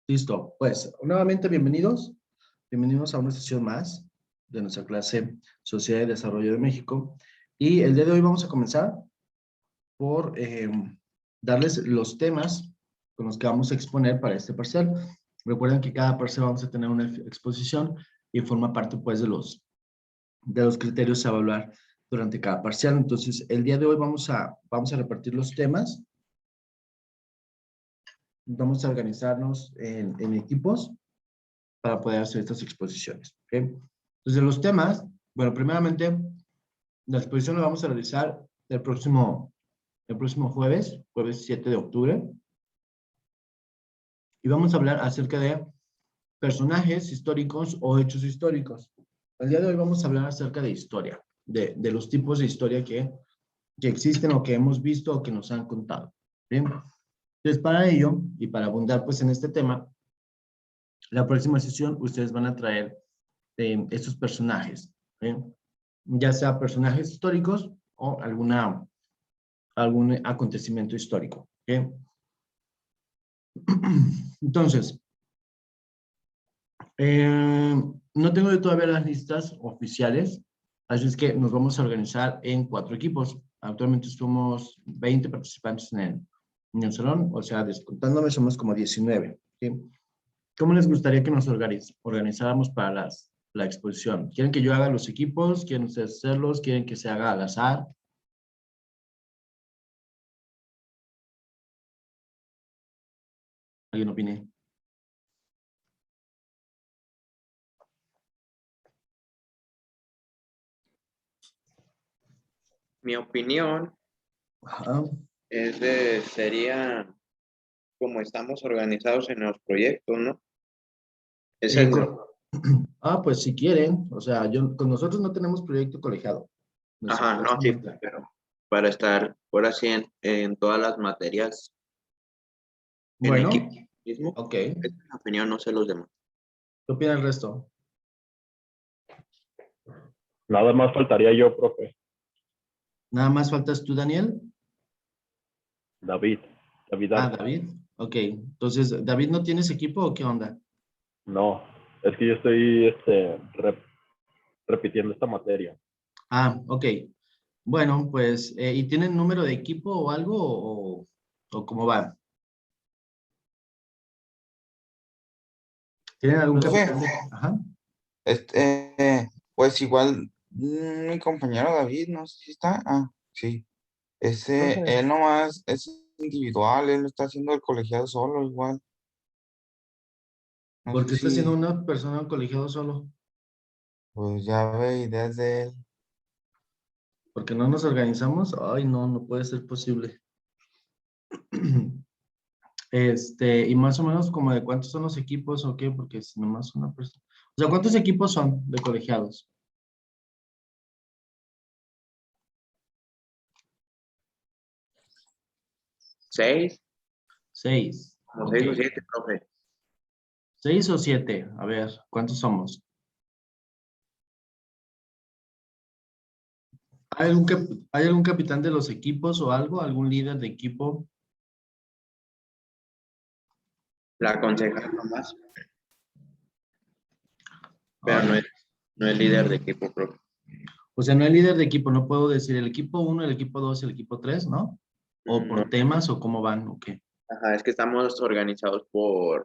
Listo, pues nuevamente bienvenidos. Bienvenidos a una sesión más de nuestra clase Sociedad de Desarrollo de México. Y el día de hoy vamos a comenzar por darles los temas con los que vamos a exponer para este parcial. Recuerden que cada parcial vamos a tener una exposición y forma parte pues de los criterios a evaluar durante cada parcial. Entonces, el día de hoy vamos a repartir los temas. Vamos a organizarnos en equipos para poder hacer estas exposiciones. ¿Okay? Entonces, los temas, bueno, primeramente, la exposición la vamos a realizar el próximo jueves 7 de octubre, y vamos a hablar acerca de personajes históricos o hechos históricos. El día de hoy vamos a hablar acerca de historia, de los tipos de historia que existen o que hemos visto o que nos han contado. ¿Bien? Entonces, para ello, y para abundar pues en este tema, la próxima sesión ustedes van a traer estos personajes, ¿sí? Ya sea personajes históricos o algún acontecimiento histórico. ¿Sí? Entonces, no tengo todavía las listas oficiales, así es que nos vamos a organizar en 4 equipos. Actualmente somos 20 participantes en el salón, o sea, descontándome somos como 19. ¿Sí? ¿Cómo les gustaría que nos organizáramos para la exposición? ¿Quieren que yo haga los equipos? ¿Quieren ustedes hacerlos? ¿Quieren que se haga al azar? ¿Alguien opine? Mi opinión Ajá. sería como estamos organizados en los proyectos, ¿no? Eh, con- pues si quieren, o sea, con nosotros no tenemos proyecto colegiado. Nuestro Ajá, no, proyecto no sí, entra. pero para estar ahora sí en todas las materias en Bueno, equipo mismo, ok. esta es mi opinión, no sé los demás. ¿Qué opina el resto? Nada más faltaría yo, profe. Nada más faltas tú, Daniel. David Arce. David. Ok. Entonces, ¿David no tienes equipo o qué onda? No, es que yo estoy repitiendo esta materia. Ok. Bueno, pues, ¿y tienen número de equipo o algo o cómo va? ¿Tienen algún Profe, capitán Ajá. pues igual mi compañero David, no sé si está. Sí. Profe. Él nomás es individual, él está haciendo el colegiado solo igual. No ¿Por sé qué está siendo si, una persona colegiado solo? pues ya ve ideas de él. ¿Porque no nos organizamos? Ay, no, no puede ser posible. Y más o menos como de cuántos son los equipos o qué, porque si nomás una persona. O sea, ¿cuántos equipos son de colegiados? 6, 6. como Ok. 6 o 7, profe. 6 o 7. A ver, ¿cuántos somos? ¿Hay algún capitán de los equipos o algo? ¿Algún líder de equipo? La concejal nomás, pero Ay, no es líder de equipo, profe. o sea, no hay líder de equipo. No puedo decir el equipo 1, el equipo 2, el equipo 3, ¿no? ¿O No, por temas o cómo van o qué? ajá, es que estamos organizados o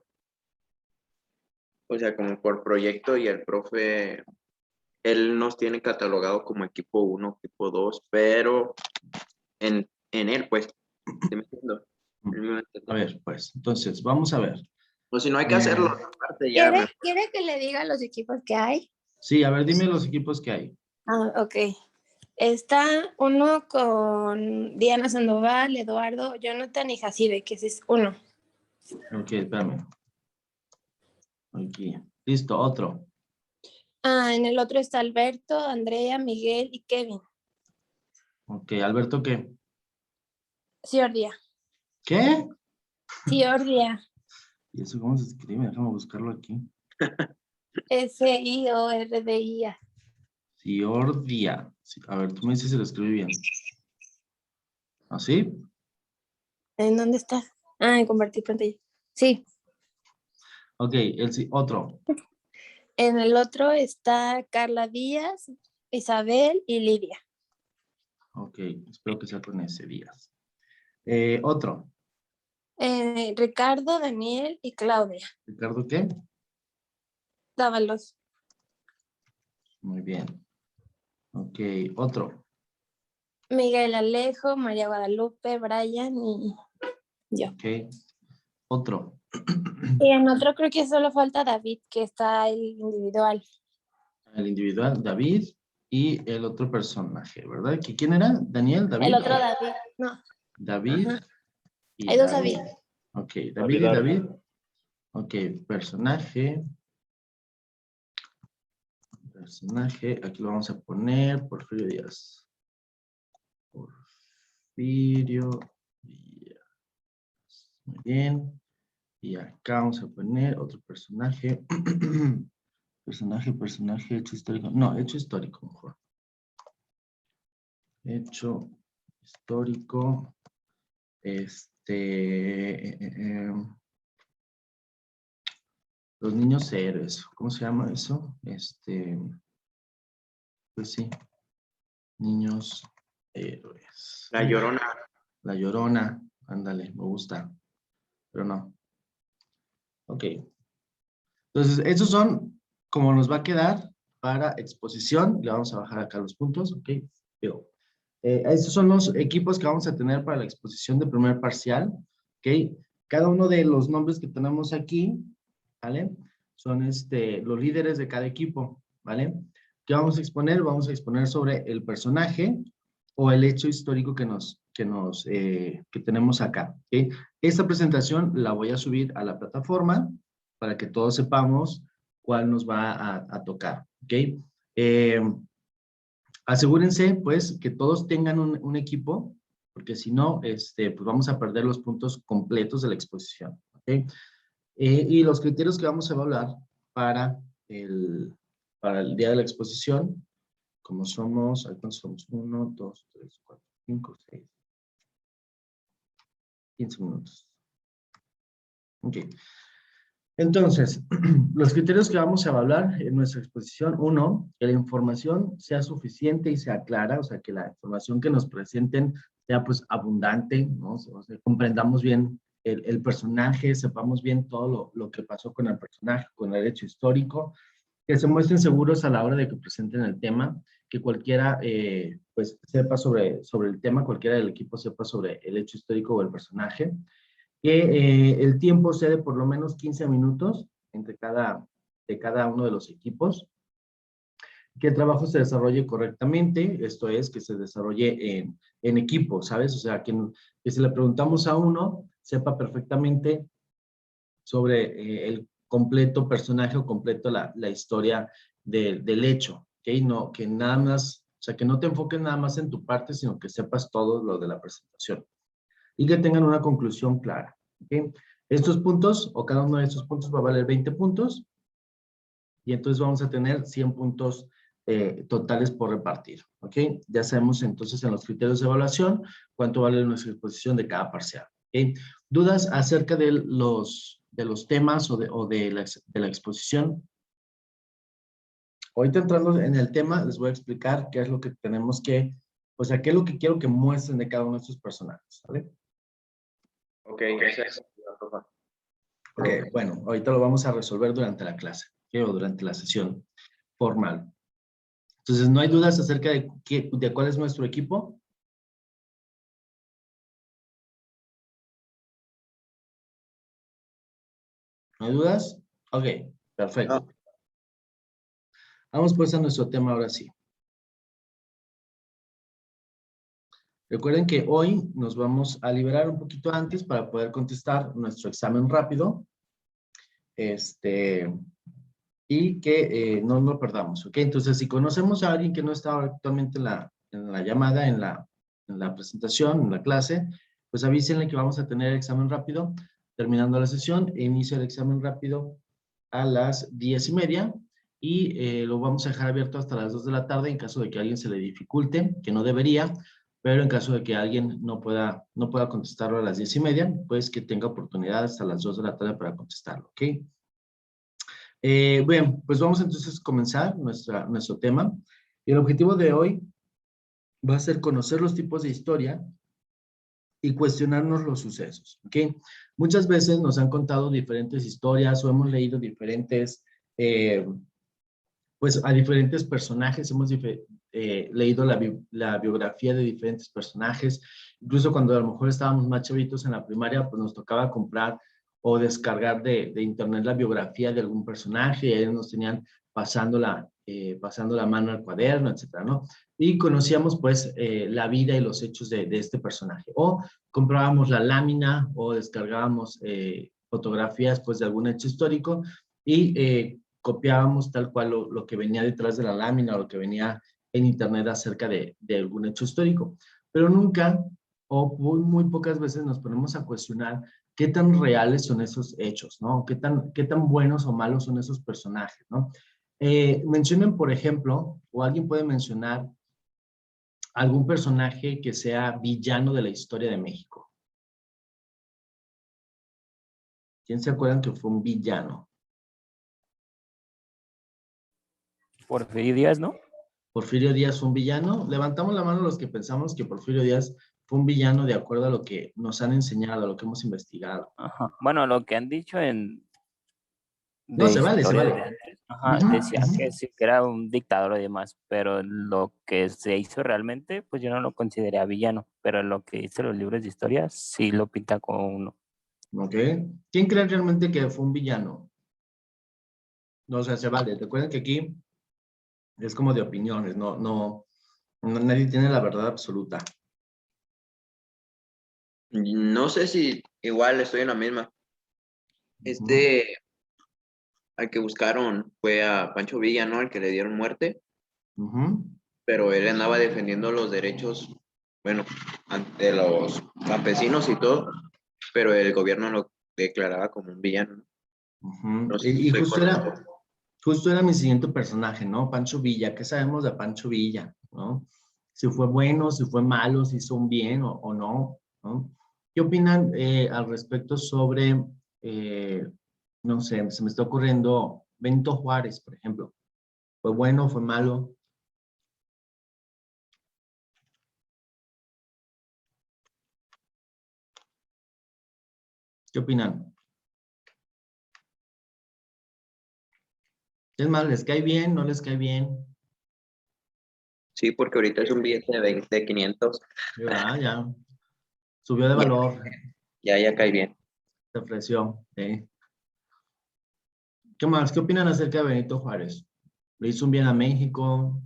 sea, como por proyecto y el profe, él nos tiene catalogado como equipo 1, equipo 2, pero en él, pues, ¿sí me entiendo? Él me A entiende. ver, pues, entonces, vamos a ver. O si no hay que Eh, hacerlo, aparte ya. ¿Quiere que le diga los equipos que hay? sí, a ver, dime los equipos que hay. Ok. Está uno con Diana Sandoval, Eduardo, Jonathan y Jacibe, que ese es uno. Ok, espérame. Aquí. Listo, otro. En el otro está Alberto, Andrea, Miguel y Kevin. Ok, Alberto, ¿qué? Ciordia. ¿Qué? Ciordia. ¿Y eso cómo se escribe? Déjame buscarlo aquí. Siordia. Ciordia. Sí, a ver, tú me dices si lo escribí bien. ¿Así? ¿En dónde está? En compartir pantalla. Sí. Ok, otro. En el otro está Carla Díaz, Isabel y Lidia. Ok, espero que sea con ese Díaz. Otro. Ricardo, Daniel y Claudia ¿Ricardo qué? Dávalos. Muy bien. Ok, otro. Miguel Alejo, María Guadalupe, Brian y yo. Ok, otro. Y en otro creo que solo falta David, que está el individual. El individual, David, y el otro personaje, ¿verdad? ¿Quién era? ¿Daniel? ¿David? El otro David, no. David Ajá. y Hay dos David. David. Ok, David y David. Ok, personaje. Personaje, aquí lo vamos a poner, Porfirio Díaz. Porfirio Díaz. Muy bien. Y acá vamos a poner otro personaje. Personaje, hecho histórico. No, hecho histórico, mejor. Hecho histórico. Los niños héroes. ¿Cómo se llama eso? Pues sí. Niños héroes. La Llorona. La Llorona. Ándale, me gusta. Pero no. Ok. Entonces, esos son como nos va a quedar para exposición. Le vamos a bajar acá los puntos, ok. Pero, estos son los equipos que vamos a tener para la exposición de primer parcial, ok. Cada uno de los nombres que tenemos aquí, ¿vale? Son los líderes de cada equipo, ¿vale? ¿Qué vamos a exponer? Vamos a exponer sobre el personaje o el hecho histórico que tenemos acá, ¿ok? Esta presentación la voy a subir a la plataforma para que todos sepamos cuál nos va a tocar, ¿ok? Asegúrense, pues, que todos tengan un equipo, porque si no, pues vamos a perder los puntos completos de la exposición, ¿ok? Y los criterios que vamos a evaluar para el día de la exposición, como somos, ¿cuántos somos? 1, 2, 3, 4, 5, 6, 15 minutos. Ok. Entonces, los criterios que vamos a evaluar en nuestra exposición, uno, que la información sea suficiente y sea clara, o sea, que la información que nos presenten sea pues abundante, ¿no? O sea, comprendamos bien el personaje, sepamos bien todo lo que pasó con el personaje, con el hecho histórico, que se muestren seguros a la hora de que presenten el tema, que cualquiera pues sepa sobre el tema, cualquiera del equipo sepa sobre el hecho histórico o el personaje, que el tiempo sea de por lo menos 15 minutos de cada uno de los equipos, que el trabajo se desarrolle correctamente, esto es, que se desarrolle en equipo, ¿sabes? O sea, que si le preguntamos a uno, sepa perfectamente sobre el completo personaje o completo la historia del hecho, ¿ok? No, que nada más, o sea, que no te enfoques nada más en tu parte, sino que sepas todo lo de la presentación y que tengan una conclusión clara, ¿ok? Estos puntos, o cada uno de estos puntos va a valer 20 puntos, y entonces vamos a tener 100 puntos totales por repartir, ¿ok? Ya sabemos entonces en los criterios de evaluación cuánto vale nuestra exposición de cada parcial, ¿ok? ¿Dudas acerca de los temas o de la exposición? Ahorita entrando en el tema, les voy a explicar qué es lo que tenemos que, o sea, qué es lo que quiero que muestren de cada uno de estos personajes, ¿vale? Ok, esa es la profa. Ok, bueno, ahorita lo vamos a resolver durante la clase, ¿ok? O durante la sesión formal. Entonces, ¿no hay dudas acerca de cuál es nuestro equipo? ¿No hay dudas? Ok, perfecto. No. Vamos pues a nuestro tema ahora sí. Recuerden que hoy nos vamos a liberar un poquito antes para poder contestar nuestro examen rápido. Y que no lo perdamos, ¿ok? Entonces, si conocemos a alguien que no está actualmente en la llamada, en la presentación, en la clase, pues avísenle que vamos a tener examen rápido terminando la sesión e inicio el examen rápido a las 10:30 y lo vamos a dejar abierto hasta las 2 de la tarde en caso de que a alguien se le dificulte, que no debería, pero en caso de que alguien no pueda contestarlo a las 10:30, pues que tenga oportunidad hasta las 2 de la tarde para contestarlo, ¿ok? Bien, pues vamos entonces a comenzar nuestro tema. Y el objetivo de hoy va a ser conocer los tipos de historia y cuestionarnos los sucesos, ¿ok? Muchas veces nos han contado diferentes historias o hemos leído diferentes, pues a diferentes personajes, hemos leído la biografía de diferentes personajes, incluso cuando a lo mejor estábamos más chavitos en la primaria, pues nos tocaba comprar o descargar de internet la biografía de algún personaje y ellos nos tenían pasando la mano al cuaderno, etcétera, ¿no? Y conocíamos pues la vida y los hechos de este personaje. O comprábamos la lámina o descargábamos fotografías pues de algún hecho histórico y copiábamos tal cual lo que venía detrás de la lámina o lo que venía en internet acerca de algún hecho histórico. Pero nunca o muy pocas veces nos ponemos a cuestionar qué tan reales son esos hechos, ¿no? Qué tan buenos o malos son esos personajes, ¿no? Mencionen, por ejemplo, o alguien puede mencionar algún personaje que sea villano de la historia de México. ¿Quién se acuerdan que fue un villano? Porfirio Díaz, ¿no? Porfirio Díaz fue un villano. Levantamos la mano los que pensamos que Porfirio Díaz fue un villano de acuerdo a lo que nos han enseñado, a lo que hemos investigado. Ajá. Bueno, lo que han dicho No, se vale, se vale. de antes, ajá, decía que sí, que era un dictador y demás, pero lo que se hizo realmente, pues yo no lo consideré villano, pero lo que hizo los libros de historia sí lo pinta como uno. Ok. ¿Quién cree realmente que fue un villano? No, o sea, se vale. Recuerden que aquí es como de opiniones, no, nadie tiene la verdad absoluta. No sé si igual estoy en la misma. Al que buscaron fue a Pancho Villa, ¿no? Al que le dieron muerte, pero él andaba defendiendo los derechos, bueno, ante los campesinos y todo, pero el gobierno lo declaraba como un villano. No sé si Y estoy justo era mi siguiente personaje, ¿no? Pancho Villa. ¿Qué sabemos de Pancho Villa, no? Si fue bueno, si fue malo, si hizo un bien o no, ¿no? ¿Qué opinan al respecto sobre, no sé, se me está ocurriendo Benito Juárez, por ejemplo? ¿Fue bueno, fue malo? ¿Qué opinan? Es más, ¿les cae bien? ¿No les cae bien? Sí, porque ahorita es un billete de 500. Ya, subió de valor, Ya cae bien. se ofreció. ¿Qué más? ¿Qué opinan acerca de Benito Juárez? ¿Le hizo un bien a México?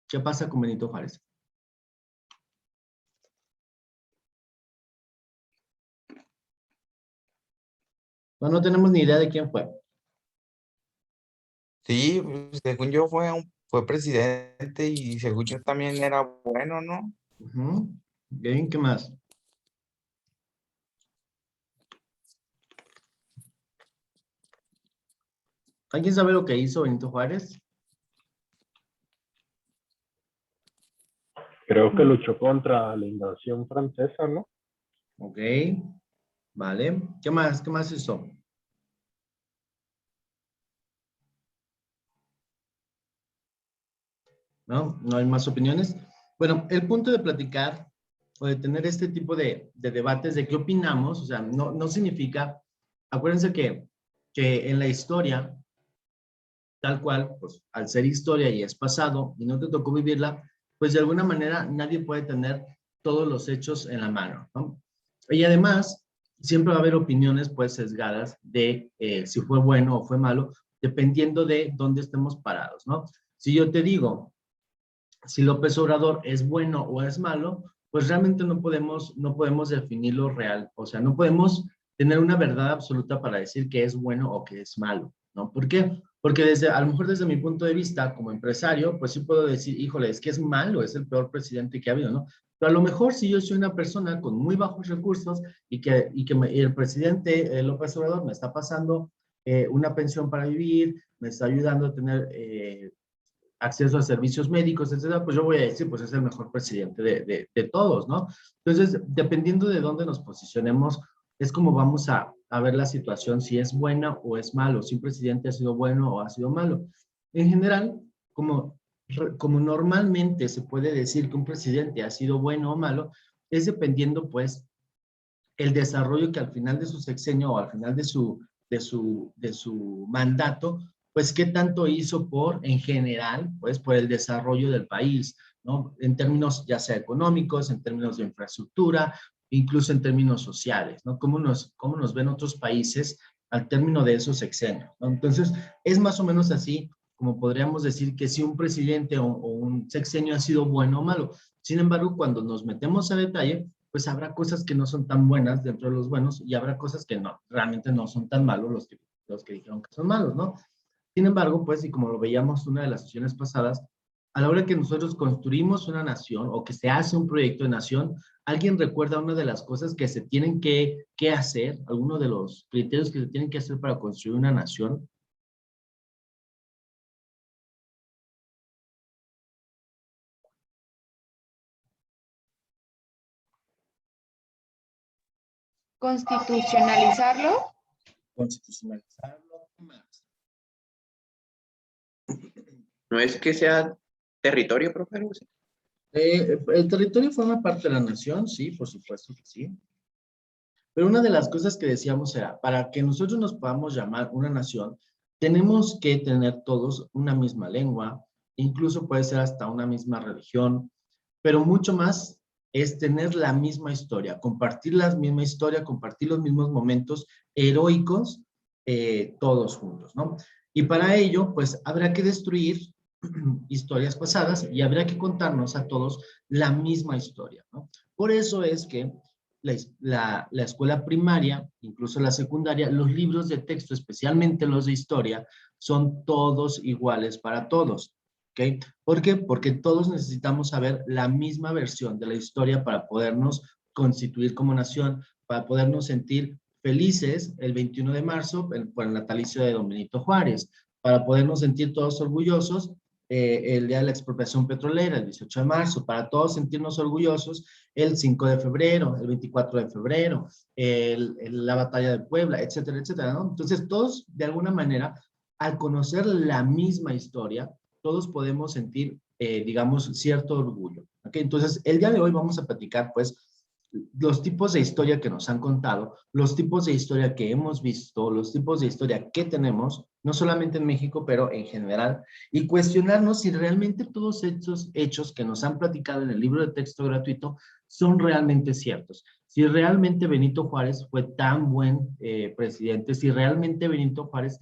¿Qué pasa con Benito Juárez? No, no tenemos ni idea de quién fue. Sí, pues, según yo fue presidente y según yo también era bueno, ¿no? Bien, ¿qué más? ¿Alguien sabe lo que hizo Benito Juárez? Creo que luchó contra la invasión francesa, ¿no? Ok, vale. ¿Qué más? ¿Qué más hizo? ¿No? ¿No hay más opiniones? Bueno, el punto de platicar o de tener este tipo de debates de qué opinamos, o sea, no significa, acuérdense que en la historia, tal cual, pues al ser historia y es pasado y no te tocó vivirla, pues de alguna manera nadie puede tener todos los hechos en la mano, ¿no? Y además, siempre va a haber opiniones pues sesgadas de si fue bueno o fue malo, dependiendo de dónde estemos parados, ¿no? Si yo te digo, si López Obrador es bueno o es malo, pues realmente no podemos definirlo real, o sea, no podemos tener una verdad absoluta para decir que es bueno o que es malo, ¿no? ¿Por qué? Porque a lo mejor desde mi punto de vista como empresario, pues sí puedo decir, híjole, es que es malo, es el peor presidente que ha habido, ¿no? Pero a lo mejor si yo soy una persona con muy bajos recursos y el presidente López Obrador me está pasando una pensión para vivir, me está ayudando a tener acceso a servicios médicos, etcétera, pues yo voy a decir, pues es el mejor presidente de todos, ¿no? Entonces, dependiendo de dónde nos posicionemos es como vamos a ver la situación, si es buena o es malo, si un presidente ha sido bueno o ha sido malo. En general, como normalmente se puede decir que un presidente ha sido bueno o malo, es dependiendo pues el desarrollo que al final de su sexenio o al final de su mandato, pues qué tanto hizo en general, pues por el desarrollo del país, ¿no? En términos ya sea económicos, en términos de infraestructura, incluso en términos sociales, ¿no? Cómo nos ven otros países al término de esos sexenios, ¿no? Entonces, es más o menos así como podríamos decir que si un presidente o un sexenio ha sido bueno o malo. Sin embargo, cuando nos metemos a detalle, pues habrá cosas que no son tan buenas dentro de los buenos y habrá cosas que no, realmente no son tan malos los que dijeron que son malos, ¿no? Sin embargo, pues, y como lo veíamos en una de las sesiones pasadas, a la hora que nosotros construimos una nación o que se hace un proyecto de nación, alguien recuerda una de las cosas que se tienen que hacer, alguno de los criterios que se tienen que hacer para construir una nación. Constitucionalizarlo. Constitucionalizarlo, ¿qué más? No es que sea territorio, profe. ¿No? El territorio forma parte de la nación, sí, por supuesto que sí. Pero una de las cosas que decíamos era, para que nosotros nos podamos llamar una nación, tenemos que tener todos una misma lengua, incluso puede ser hasta una misma religión, pero mucho más es tener la misma historia, compartir la misma historia, compartir los mismos momentos heroicos, todos juntos, ¿no? Y para ello, pues, habrá que destruir historias pasadas y habrá que contarnos a todos la misma historia, ¿no? Por eso es que la escuela primaria, incluso la secundaria, los libros de texto, especialmente los de historia, son todos iguales para todos. ¿Ok? ¿Por qué? Porque todos necesitamos saber la misma versión de la historia para podernos constituir como nación, para podernos sentir felices el 21 de marzo por el natalicio de Don Benito Juárez, para podernos sentir todos orgullosos el día de la expropiación petrolera, el 18 de marzo, para todos sentirnos orgullosos el 5 de febrero, el 24 de febrero, la batalla de Puebla, etcétera, etcétera, ¿no? Entonces, todos, de alguna manera, al conocer la misma historia, todos podemos sentir, digamos, cierto orgullo. ¿Okay? Entonces, el día de hoy vamos a platicar, pues, los tipos de historia que nos han contado, los tipos de historia que hemos visto, los tipos de historia que tenemos, no solamente en México, pero en general, y cuestionarnos si realmente todos estos hechos que nos han platicado en el libro de texto gratuito son realmente ciertos. Si realmente Benito Juárez fue tan buen presidente, si realmente Benito Juárez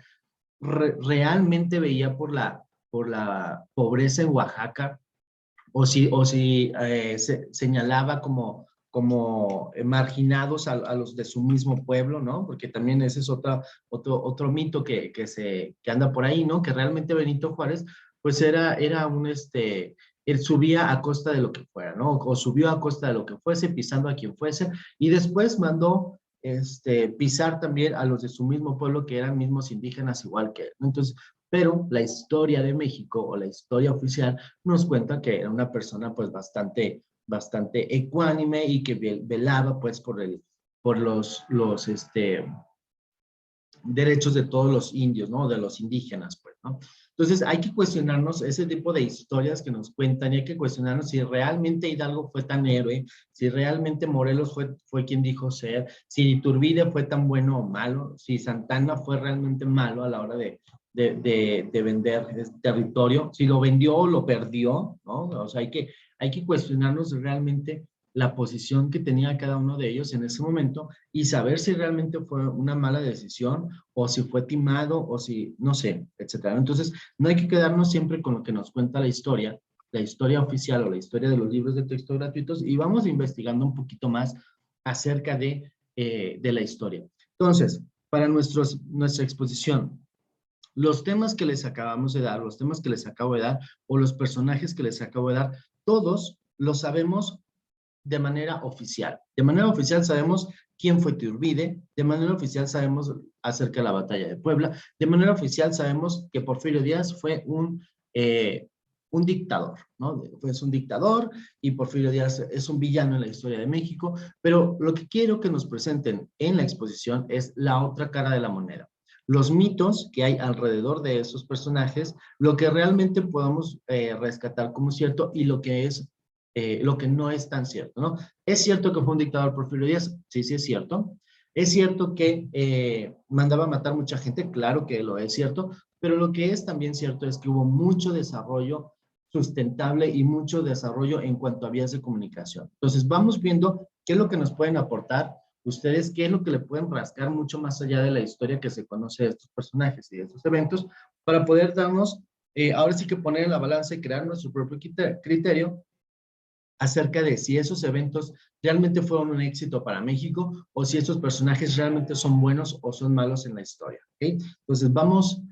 realmente veía por la pobreza en Oaxaca, o si señalaba como marginados a los de su mismo pueblo, ¿no? Porque también ese es otro mito que anda por ahí, ¿no? Que realmente Benito Juárez, pues él subía a costa de lo que fuera, ¿no? O subió a costa de lo que fuese, pisando a quien fuese, y después mandó pisar también a los de su mismo pueblo, que eran mismos indígenas igual que él, ¿no? Entonces, pero la historia de México o la historia oficial nos cuenta que era una persona pues bastante ecuánime y que velaba pues por los derechos de todos los indios, ¿no? De los indígenas, pues, ¿no? Entonces hay que cuestionarnos ese tipo de historias que nos cuentan y hay que cuestionarnos si realmente Hidalgo fue tan héroe, si realmente Morelos fue quien dijo ser, si Iturbide fue tan bueno o malo, si Santana fue realmente malo a la hora de vender territorio, si lo vendió o lo perdió, ¿no? O sea, hay que cuestionarnos realmente la posición que tenía cada uno de ellos en ese momento y saber si realmente fue una mala decisión o si fue timado o si, no sé, etcétera. Entonces, no hay que quedarnos siempre con lo que nos cuenta la historia oficial o la historia de los libros de texto gratuitos y vamos investigando un poquito más acerca de la historia. Entonces, para nuestra exposición, los temas que les acabamos de dar, los temas que les acabo de dar o los personajes que les acabo de dar, todos los sabemos de manera oficial. De manera oficial sabemos quién fue Iturbide, de manera oficial sabemos acerca de la batalla de Puebla, de manera oficial sabemos que Porfirio Díaz fue un un dictador, ¿no? Es un dictador y Porfirio Díaz es un villano en la historia de México, pero lo que quiero que nos presenten en la exposición es la otra cara de la moneda. Los mitos que hay alrededor de esos personajes, lo que realmente podemos rescatar como cierto y lo que es, lo que no es tan cierto, ¿no? ¿Es cierto que fue un dictador Porfirio Díaz? Sí, sí es cierto. ¿Es cierto que mandaba a matar mucha gente? Claro que lo es cierto, pero lo que es también cierto es que hubo mucho desarrollo sustentable y mucho desarrollo en cuanto a vías de comunicación. Entonces, vamos viendo qué es lo que nos pueden aportar ustedes, qué es lo que le pueden rascar mucho más allá de la historia que se conoce de estos personajes y de estos eventos, para poder darnos, ahora sí que poner en la balanza y crear nuestro propio criterio acerca de si esos eventos realmente fueron un éxito para México o si esos personajes realmente son buenos o son malos en la historia. ¿Okay? Entonces, vamos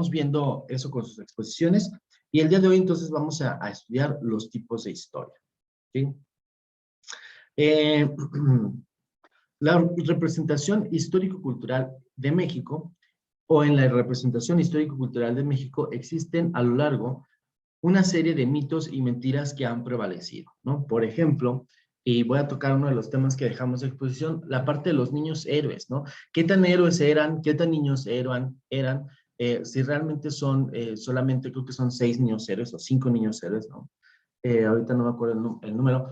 viendo eso con sus exposiciones y el día de hoy entonces vamos a estudiar los tipos de historia. ¿Okay? La representación histórico-cultural de México o en la representación histórico-cultural de México existen a lo largo una serie de mitos y mentiras que han prevalecido, ¿no? Por ejemplo, y voy a tocar uno de los temas que dejamos de exposición, la parte de los niños héroes, ¿no? ¿Qué tan héroes eran? ¿Qué tan niños eran? Si realmente son solamente, creo que son 6 niños héroes o 5 niños héroes, ¿no? Ahorita no me acuerdo el número,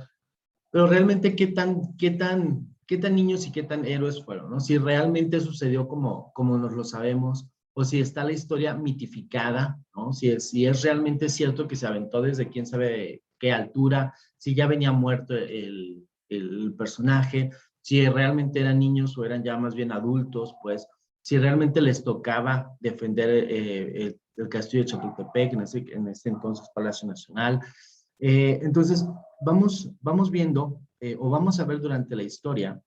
pero realmente qué tan niños y qué tan héroes fueron, ¿no? Si realmente sucedió como nos lo sabemos, o si está la historia mitificada, ¿no? Si es realmente cierto que se aventó desde quién sabe qué altura, si ya venía muerto el personaje, si realmente eran niños o eran ya más bien adultos, pues, si realmente les tocaba defender el castillo de Chapultepec, en ese entonces Palacio Nacional. Entonces, vamos viendo, o vamos a ver durante la historia,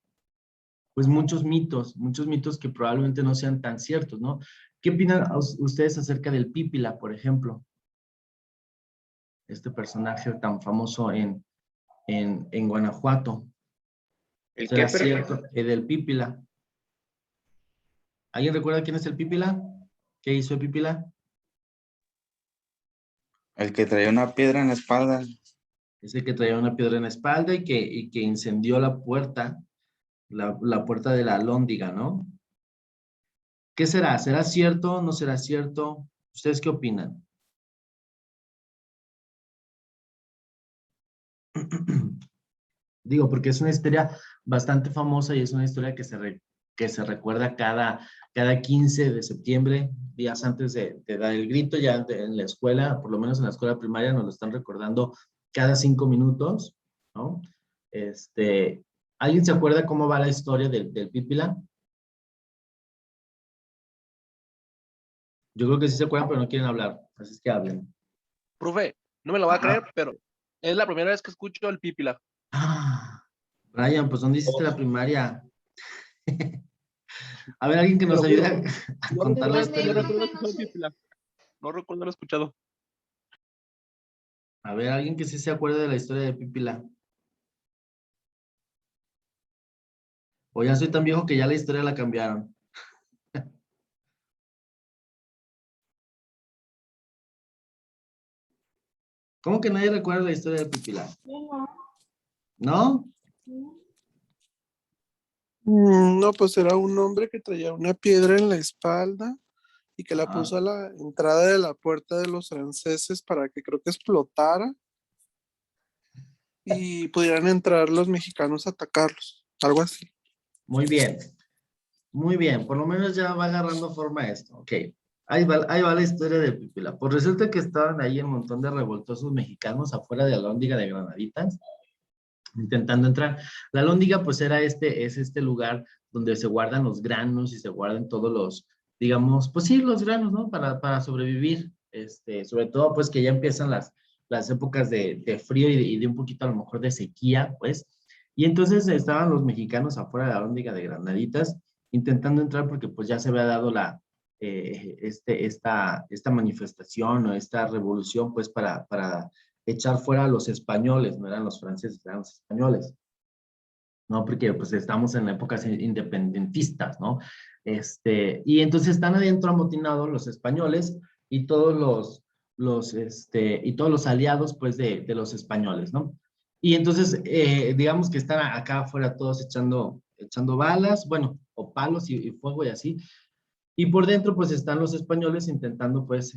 pues muchos mitos que probablemente no sean tan ciertos, ¿no? ¿Qué opinan ustedes acerca del Pípila, por ejemplo? Este personaje tan famoso en Guanajuato. ¿El ¿Será qué, pero? cierto? Del Pípila. ¿Alguien recuerda quién es el Pípila? ¿Qué hizo el Pípila? El que traía una piedra en la espalda. Ese que traía una piedra en la espalda y que incendió la puerta, la puerta de la Alhóndiga, ¿no? ¿Qué será? ¿Será cierto? ¿No será cierto? ¿Ustedes qué opinan? Digo, porque es una historia bastante famosa y es una historia que se recuerda cada 15 de septiembre, días antes de dar el grito, ya en la escuela, por lo menos en la escuela primaria, nos lo están recordando cada 5 minutos, ¿no? ¿Alguien se acuerda cómo va la historia del Pípila? Yo creo que sí se acuerdan, pero no quieren hablar, así es que hablen. Profe, no me lo va a creer, pero es la primera vez que escucho el Pípila. Ah, Brian, pues ¿dónde hiciste la primaria? A ver, alguien que nos ayude a contar la historia. No recuerdo escuchado el Pípila. No recuerdo haberlo escuchado. A ver, alguien que sí se acuerde de la historia de Pípila. O ya soy tan viejo que ya la historia la cambiaron. ¿Cómo que nadie recuerda la historia de Pípila? ¿No? No, pues era un hombre que traía una piedra en la espalda y que la puso a la entrada de la puerta de los franceses para que creo que explotara y pudieran entrar los mexicanos a atacarlos, algo así. Muy bien. Muy bien. Por lo menos ya va agarrando forma esto. Ok. Ahí va la historia de Pípila. Pues resulta que estaban ahí un montón de revoltosos mexicanos afuera de Alhóndiga de Granaditas, intentando entrar. La Alhóndiga, pues es este lugar donde se guardan los granos y se guardan todos los, digamos, pues sí, los granos, ¿no? Para sobrevivir. Sobre todo, pues que ya empiezan las épocas de frío y de un poquito a lo mejor de sequía, pues. Y entonces estaban los mexicanos afuera de la Alhóndiga de Granaditas intentando entrar porque pues ya se había dado esta manifestación o esta revolución, pues para echar fuera a los españoles, no eran los franceses, eran los españoles, ¿no? Porque pues estamos en épocas independentistas, ¿no? Y entonces están adentro amotinados los españoles y todos y todos los aliados, pues, de los españoles, ¿no? Y entonces, digamos que están acá afuera todos echando balas, bueno, o palos y fuego y así. Y por dentro, pues, están los españoles intentando, pues,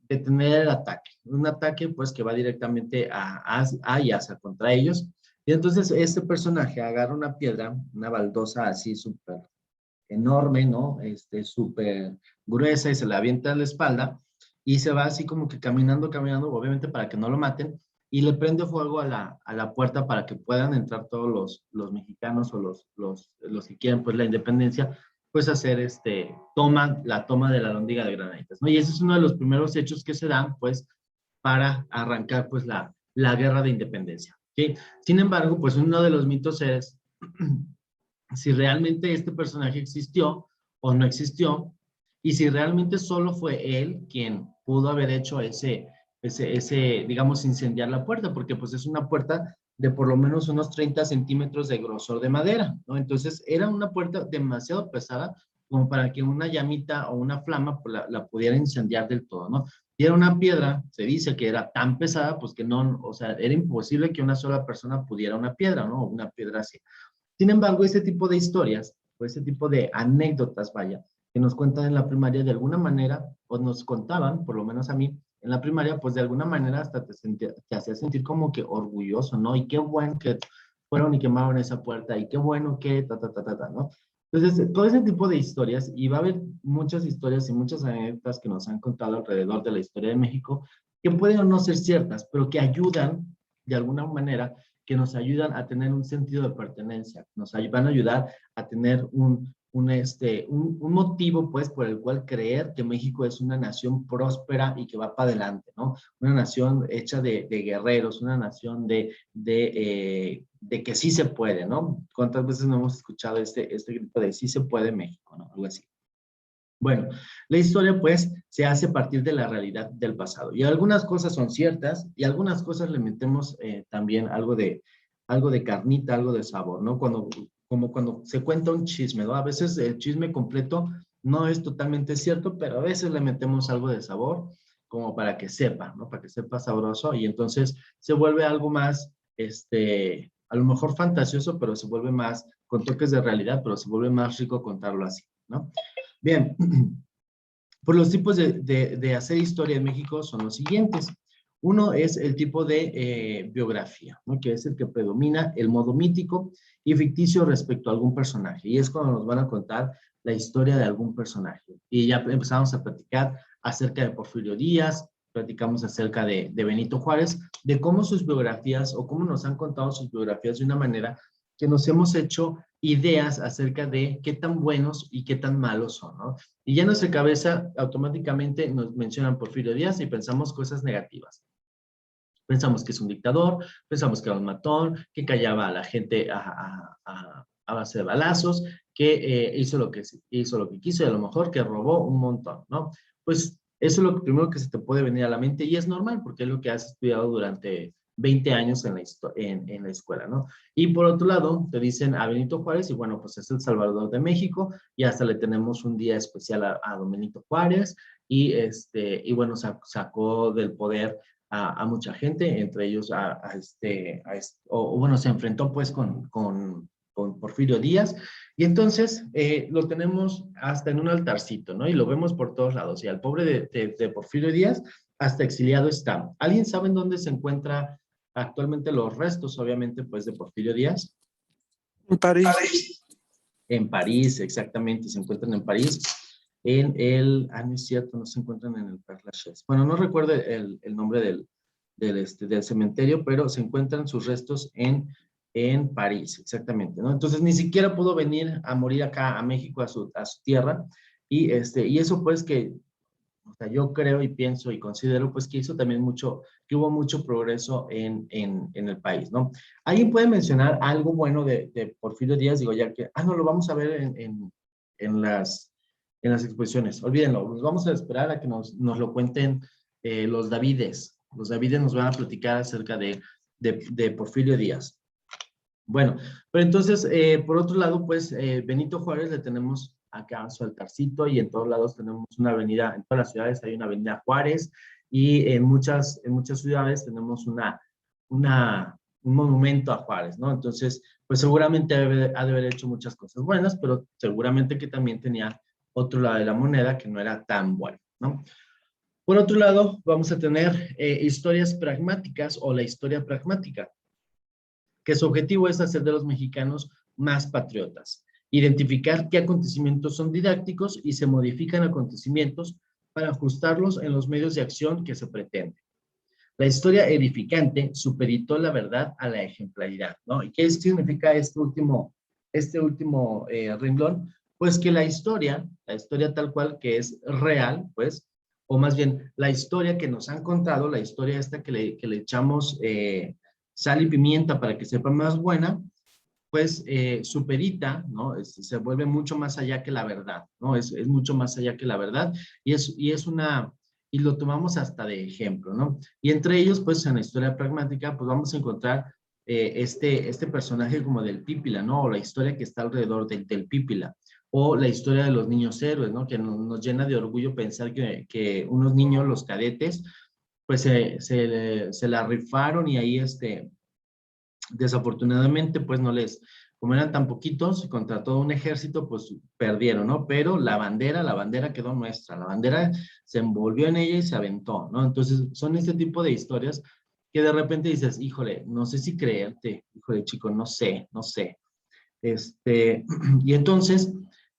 detener el ataque. Un ataque, pues, que va directamente a Yaza contra ellos. Y entonces, este personaje agarra una piedra, una baldosa así súper enorme, ¿no? Súper gruesa y se la avienta a la espalda y se va así como que caminando, obviamente para que no lo maten, y le prende fuego a la puerta para que puedan entrar todos los mexicanos o los que quieren, pues, la independencia, pues, hacer la toma de la Alhóndiga de Granaditas, ¿no? Y ese es uno de los primeros hechos que se dan, pues, para arrancar, pues, la guerra de independencia, ¿sí? Sin embargo, pues, uno de los mitos es si realmente este personaje existió o no existió, y si realmente solo fue él quien pudo haber hecho digamos, incendiar la puerta, porque pues es una puerta de por lo menos unos 30 centímetros de grosor de madera, ¿no? Entonces era una puerta demasiado pesada como para que una llamita o una flama pues, la pudiera incendiar del todo, ¿no? Y era una piedra, se dice que era tan pesada, pues que no, o sea, era imposible que una sola persona pudiera una piedra, ¿no? Una piedra así. Sin embargo, ese tipo de historias, o ese tipo de anécdotas, vaya, que nos cuentan en la primaria de alguna manera, o nos contaban, por lo menos a mí, en la primaria, pues de alguna manera hasta te hacía sentir como que orgulloso, ¿no? Y qué bueno que fueron y quemaron esa puerta, y qué bueno que ¿no? Entonces, todo ese tipo de historias, y va a haber muchas historias y muchas anécdotas que nos han contado alrededor de la historia de México, que pueden o no ser ciertas, pero que ayudan, de alguna manera, que nos ayudan a tener un sentido de pertenencia, nos van a ayudar a tener un motivo, pues, por el cual creer que México es una nación próspera y que va para adelante, ¿no? Una nación hecha de guerreros, una nación de que sí se puede, ¿no? ¿Cuántas veces no hemos escuchado este grito de sí se puede México, ¿no? Algo así. Bueno, la historia pues se hace a partir de la realidad del pasado y algunas cosas son ciertas y algunas cosas le metemos también algo de carnita, algo de sabor, ¿no? Como cuando se cuenta un chisme, ¿no? A veces el chisme completo no es totalmente cierto, pero a veces le metemos algo de sabor como para que sepa, ¿no? Para que sepa sabroso y entonces se vuelve algo más, a lo mejor fantasioso, pero se vuelve más con toques de realidad, pero se vuelve más rico contarlo así, ¿no? Bien, por los tipos de hacer historia en México son los siguientes. Uno es el tipo de biografía, ¿no? Que es el que predomina el modo mítico y ficticio respecto a algún personaje. Y es cuando nos van a contar la historia de algún personaje. Y ya empezamos a platicar acerca de Porfirio Díaz, platicamos acerca de Benito Juárez, de cómo sus biografías o cómo nos han contado sus biografías de una manera que nos hemos hecho ideas acerca de qué tan buenos y qué tan malos son, ¿no? Y ya en nuestra cabeza automáticamente nos mencionan Porfirio Díaz y pensamos cosas negativas. Pensamos que es un dictador, pensamos que era un matón, que callaba a la gente a base de balazos, que hizo lo que quiso y a lo mejor que robó un montón, ¿no? Pues eso es lo primero que se te puede venir a la mente y es normal porque es lo que has estudiado durante 20 años en la escuela, ¿no? Y por otro lado, te dicen a Benito Juárez y bueno, pues es el Salvador de México y hasta le tenemos un día especial a don Benito Juárez y bueno, sacó del poder a mucha gente, entre ellos bueno, se enfrentó pues con Porfirio Díaz, y entonces lo tenemos hasta en un altarcito, ¿no? Y lo vemos por todos lados, y al pobre de Porfirio Díaz hasta exiliado está. ¿Alguien sabe en dónde se encuentra actualmente los restos, obviamente, pues de Porfirio Díaz? En París. En París, exactamente, se encuentran en París. No es cierto, no se encuentran en el Père Lachaise. Bueno, no recuerdo el nombre del cementerio, pero se encuentran sus restos en París, exactamente, ¿no? Entonces ni siquiera pudo venir a morir acá a México, a su tierra, y eso pues que, o sea, yo creo y pienso y considero pues que hizo también que hubo mucho progreso en el país, ¿no? ¿Alguien puede mencionar algo bueno de Porfirio Díaz? Digo, ya que, no, lo vamos a ver en las exposiciones, olvídenlo, nos vamos a esperar a que nos lo cuenten los Davides. Los Davides nos van a platicar acerca de Porfirio Díaz. Bueno, pero entonces, por otro lado, pues, Benito Juárez le tenemos acá su altarcito y en todos lados tenemos una avenida, en todas las ciudades hay una avenida Juárez y en muchas ciudades tenemos un monumento a Juárez, ¿no? Entonces, pues seguramente ha de haber hecho muchas cosas buenas, pero seguramente que también tenía otro lado de la moneda que no era tan bueno, ¿no? Por otro lado, vamos a tener historias pragmáticas o la historia pragmática, que su objetivo es hacer de los mexicanos más patriotas, identificar qué acontecimientos son didácticos y se modifican acontecimientos para ajustarlos en los medios de acción que se pretende. La historia edificante supeditó la verdad a la ejemplaridad, ¿no? ¿Y qué significa este último renglón? Pues que la historia tal cual que es real, pues, o más bien la historia que nos han contado, la historia esta que le echamos sal y pimienta para que sepa más buena, pues supedita, ¿no? Se vuelve mucho más allá que la verdad, ¿no? Es mucho más allá que la verdad y lo tomamos hasta de ejemplo, ¿no? Y entre ellos, pues en la historia pragmática, pues vamos a encontrar este personaje como del Pípila, ¿no? O la historia que está alrededor del Pípila, o la historia de los niños héroes, ¿no? Que nos llena de orgullo pensar que unos niños, los cadetes, pues se la rifaron y ahí desafortunadamente, pues como eran tan poquitos contra todo un ejército, pues perdieron, ¿no? Pero la bandera quedó nuestra, la bandera se envolvió en ella y se aventó, ¿no? Entonces, son este tipo de historias que de repente dices, híjole, no sé si creerte, híjole, chico, no sé. Y entonces,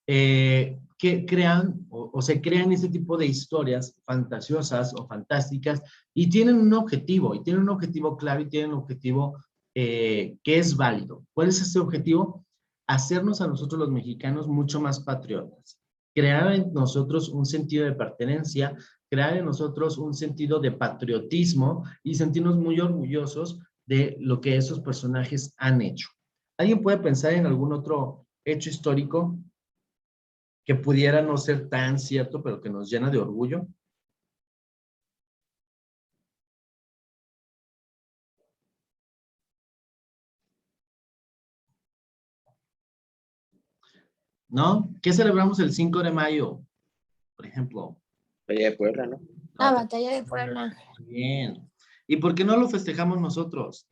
que crean o se crean este tipo de historias fantasiosas o fantásticas y tienen un objetivo claro y tienen un objetivo que es válido. ¿Cuál es ese objetivo? Hacernos a nosotros los mexicanos mucho más patriotas, crear en nosotros un sentido de pertenencia, crear en nosotros un sentido de patriotismo y sentirnos muy orgullosos de lo que esos personajes han hecho. ¿Alguien puede pensar en algún otro hecho histórico que pudiera no ser tan cierto, pero que nos llena de orgullo? ¿No? ¿Qué celebramos el 5 de mayo, por ejemplo? Batalla de Puebla, ¿no? La batalla de Puebla. Bien. ¿Y por qué no lo festejamos nosotros?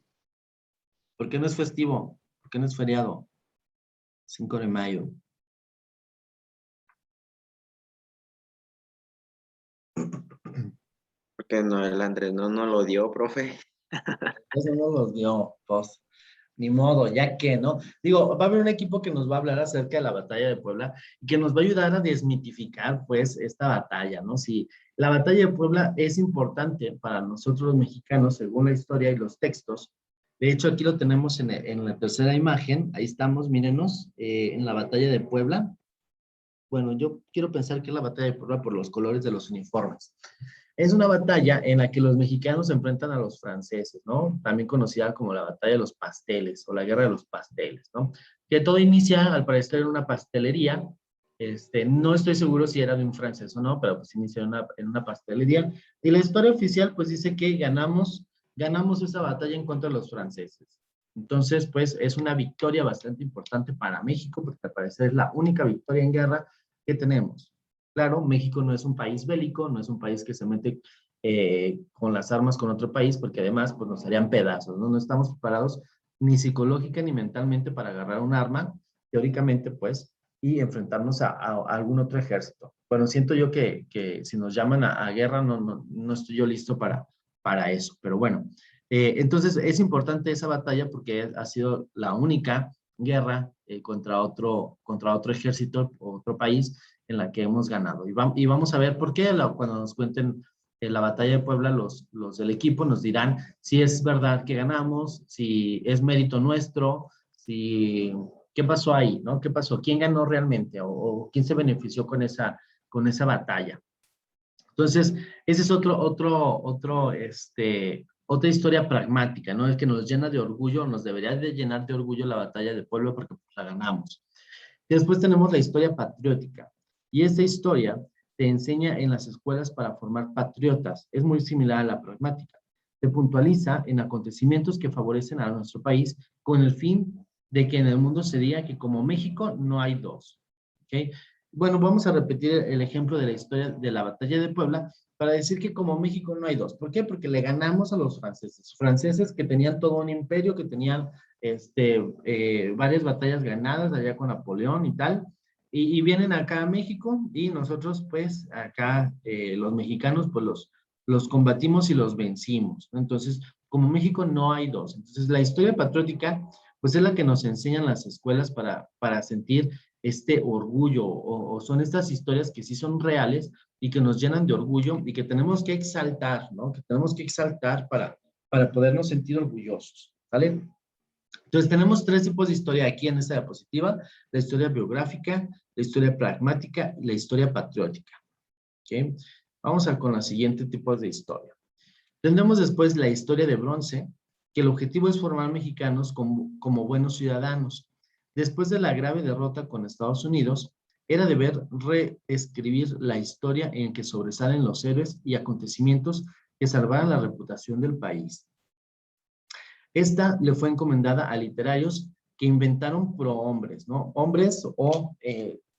¿Por qué no es festivo? ¿Por qué no es feriado? 5 de mayo. Porque no, el Andrés no nos lo dio, profe. Eso no los dio, pues. Ni modo, ya que, ¿no? Digo, va a haber un equipo que nos va a hablar acerca de la batalla de Puebla y que nos va a ayudar a desmitificar, pues, esta batalla, ¿no? Si la batalla de Puebla es importante para nosotros los mexicanos, según la historia y los textos. De hecho, aquí lo tenemos en la tercera imagen. Ahí estamos, mírenos, en la batalla de Puebla. Bueno, yo quiero pensar que es la batalla de Puebla por los colores de los uniformes. Es una batalla en la que los mexicanos se enfrentan a los franceses, ¿no? También conocida como la batalla de los pasteles o la guerra de los pasteles, ¿no? Que todo inicia, al parecer, en una pastelería. No estoy seguro si era de un francés o no, pero pues inició en una pastelería. Y la historia oficial, pues dice que ganamos esa batalla en contra de los franceses. Entonces, pues es una victoria bastante importante para México, porque al parecer es la única victoria en guerra que tenemos. Claro, México no es un país bélico, no es un país que se mete con las armas con otro país, porque además pues, nos harían pedazos, ¿no? No estamos preparados ni psicológica ni mentalmente para agarrar un arma, teóricamente, pues, y enfrentarnos a algún otro ejército. Bueno, siento yo que si nos llaman a guerra, no estoy yo listo para eso, pero bueno. Entonces, es importante esa batalla porque ha sido la única guerra contra otro ejército, otro país, en la que hemos ganado. Y vamos a ver por qué cuando nos cuenten la batalla de Puebla, los del equipo nos dirán si es verdad que ganamos, si es mérito nuestro, qué pasó ahí, ¿no? ¿Qué pasó? ¿Quién ganó realmente? ¿O quién se benefició con esa batalla? Entonces, ese es otra historia pragmática, ¿no? Es que nos llena de orgullo, nos debería de llenar de orgullo la batalla de Puebla porque pues, la ganamos. Y después tenemos la historia patriótica. Y esta historia te enseña en las escuelas para formar patriotas. Es muy similar a la pragmática. Se puntualiza en acontecimientos que favorecen a nuestro país con el fin de que en el mundo se diga que como México no hay dos. ¿Okay? bueno, vamos a repetir el ejemplo de la historia de la batalla de Puebla para decir que como México no hay dos. ¿Por qué? Porque le ganamos a los franceses. Franceses que tenían todo un imperio, que tenían varias batallas ganadas allá con Napoleón y tal, y vienen acá a México y nosotros pues acá los mexicanos pues los combatimos y los vencimos, ¿no? Entonces, como México no hay dos. Entonces, la historia patriótica pues es la que nos enseñan las escuelas para sentir este orgullo o son estas historias que sí son reales y que nos llenan de orgullo y que tenemos que exaltar, ¿no? Que tenemos que exaltar para podernos sentir orgullosos, ¿vale? Entonces tenemos tres tipos de historia aquí en esta diapositiva: la historia biográfica, la historia pragmática y la historia patriótica, ¿ok? Vamos con los siguientes tipos de historia. Tendremos después la historia de bronce, que el objetivo es formar mexicanos como buenos ciudadanos. Después de la grave derrota con Estados Unidos, era deber reescribir la historia en que sobresalen los héroes y acontecimientos que salvaran la reputación del país. Esta le fue encomendada a literarios que inventaron prohombres, ¿no? Hombres o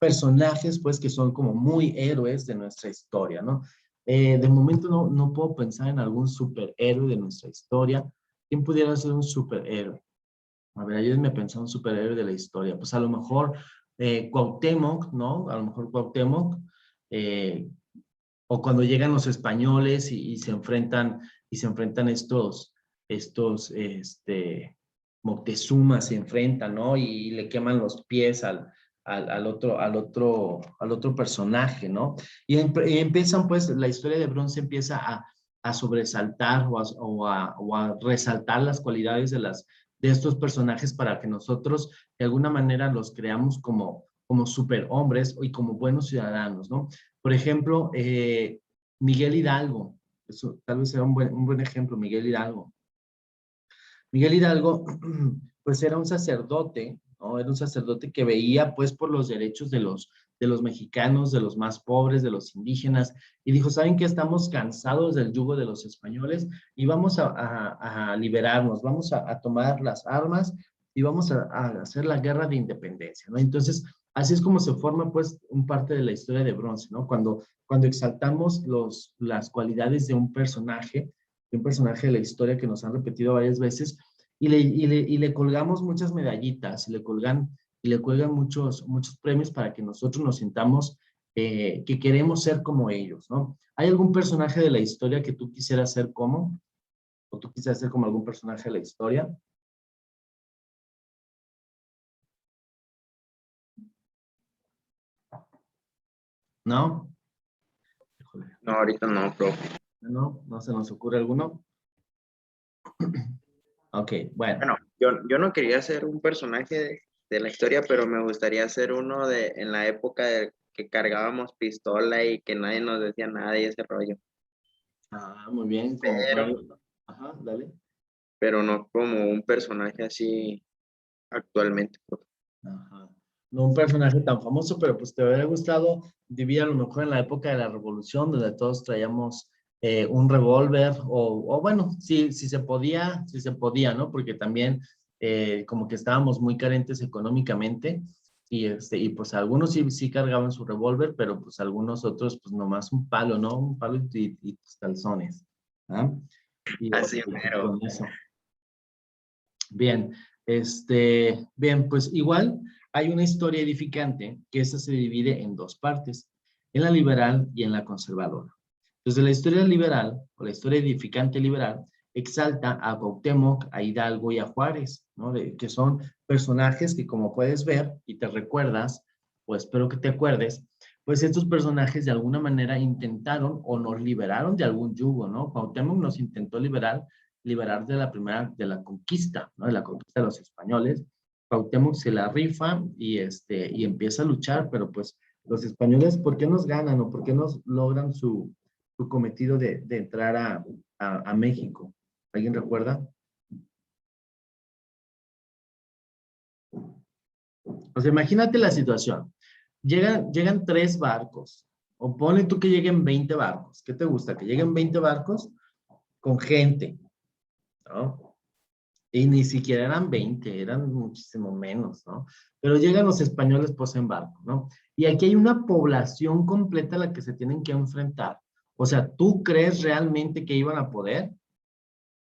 personajes, pues, que son como muy héroes de nuestra historia, ¿no? De momento no puedo pensar en algún superhéroe de nuestra historia. ¿Quién pudiera ser un superhéroe? A ver, ayúdenme a pensar un superhéroe de la historia. Pues a lo mejor Cuauhtémoc, ¿no? A lo mejor Cuauhtémoc. O cuando llegan los españoles y se enfrentan estos Moctezuma se enfrentan, ¿no? Y le queman los pies al otro personaje, ¿no? Y empiezan, pues, la historia de bronce empieza a sobresaltar o a resaltar las cualidades de estos personajes para que nosotros de alguna manera los creamos como superhombres y como buenos ciudadanos, ¿no? Por ejemplo, Miguel Hidalgo, eso tal vez sea un buen ejemplo, Miguel Hidalgo. Miguel Hidalgo, pues era un sacerdote, ¿no? Era un sacerdote que veía, pues, por los derechos de los mexicanos, de los más pobres, de los indígenas, y dijo, ¿saben qué? Estamos cansados del yugo de los españoles y vamos a liberarnos, vamos a tomar las armas y vamos a hacer la guerra de independencia, ¿no? Entonces, así es como se forma, pues, un parte de la historia de bronce, ¿no? Cuando exaltamos las cualidades de un personaje de la historia que nos han repetido varias veces y le colgamos muchas medallitas, y le cuelgan muchos premios para que nosotros nos sintamos que queremos ser como ellos, ¿no? ¿Hay algún personaje de la historia que tú quisieras ser como? ¿O tú quisieras ser como algún personaje de la historia? ¿No? Híjole. No, ahorita no, profe. ¿No se nos ocurre alguno? Ok, bueno. Bueno, yo no quería ser un personaje de la historia, pero me gustaría ser uno en la época de que cargábamos pistola y que nadie nos decía nada y ese rollo. Ah, muy bien. Ajá, dale. Pero no como un personaje así actualmente, profe. Ajá. No un personaje tan famoso, pero pues te hubiera gustado vivir a lo mejor en la época de la Revolución, donde todos traíamos un revólver, o bueno, sí, sí se podía, ¿no? Porque también como que estábamos muy carentes económicamente, y pues algunos sí cargaban su revólver, pero pues algunos otros pues nomás un palo, ¿no? Un palo y tus calzones, ¿ah? Así Y mero. con eso. Bien, bien, pues igual hay una historia edificante que esta se divide en dos partes, en la liberal y en la conservadora. Entonces, la historia liberal, o la historia edificante liberal, exalta a Cuauhtémoc, a Hidalgo y a Juárez, ¿no? Que son personajes que, como puedes ver y te recuerdas, o espero que te acuerdes, pues estos personajes de alguna manera intentaron o nos liberaron de algún yugo, ¿no? Cuauhtémoc nos intentó liberar de la conquista, ¿no? De la conquista de los españoles. Cuauhtémoc se la rifa y empieza a luchar, pero pues los españoles, ¿por qué nos ganan o por qué nos logran su cometido de entrar a México? ¿Alguien recuerda? O sea, imagínate la situación. Llegan 3 barcos, o ponle tú que lleguen 20 barcos. ¿Qué te gusta? Que lleguen 20 barcos con gente, ¿no? Y ni siquiera eran 20, eran muchísimo menos, ¿no? Pero llegan los españoles pues en barco, ¿no? Y aquí hay una población completa a la que se tienen que enfrentar. O sea, ¿tú crees realmente que iban a poder?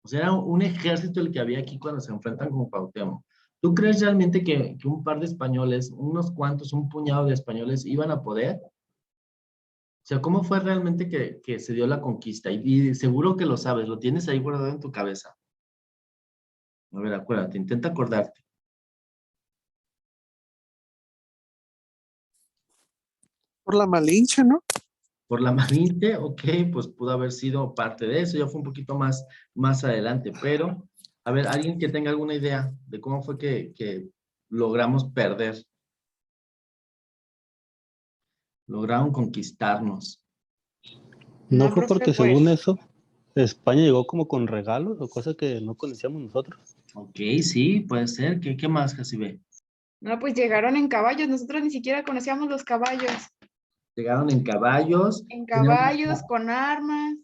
O sea, era un ejército el que había aquí cuando se enfrentan con Cuauhtémoc. ¿Tú crees realmente que un par de españoles, unos cuantos, un puñado de españoles iban a poder? O sea, ¿cómo fue realmente que se dio la conquista? Y seguro que lo sabes, lo tienes ahí guardado en tu cabeza. A ver, acuérdate, intenta acordarte. Por la Malinche, ¿no? Por la Malinche, ok, pues pudo haber sido parte de eso, ya fue un poquito más adelante, pero, a ver, alguien que tenga alguna idea de cómo fue que logramos perder, lograron conquistarnos. ¿No No, fue profe, porque pues, según eso, España llegó como con regalos o cosas que no conocíamos nosotros? Ok, sí, puede ser. ¿Qué más, Jacibe? no, pues llegaron en caballos, nosotros ni siquiera conocíamos los caballos. Llegaron en caballos, En tenían caballos, con armas,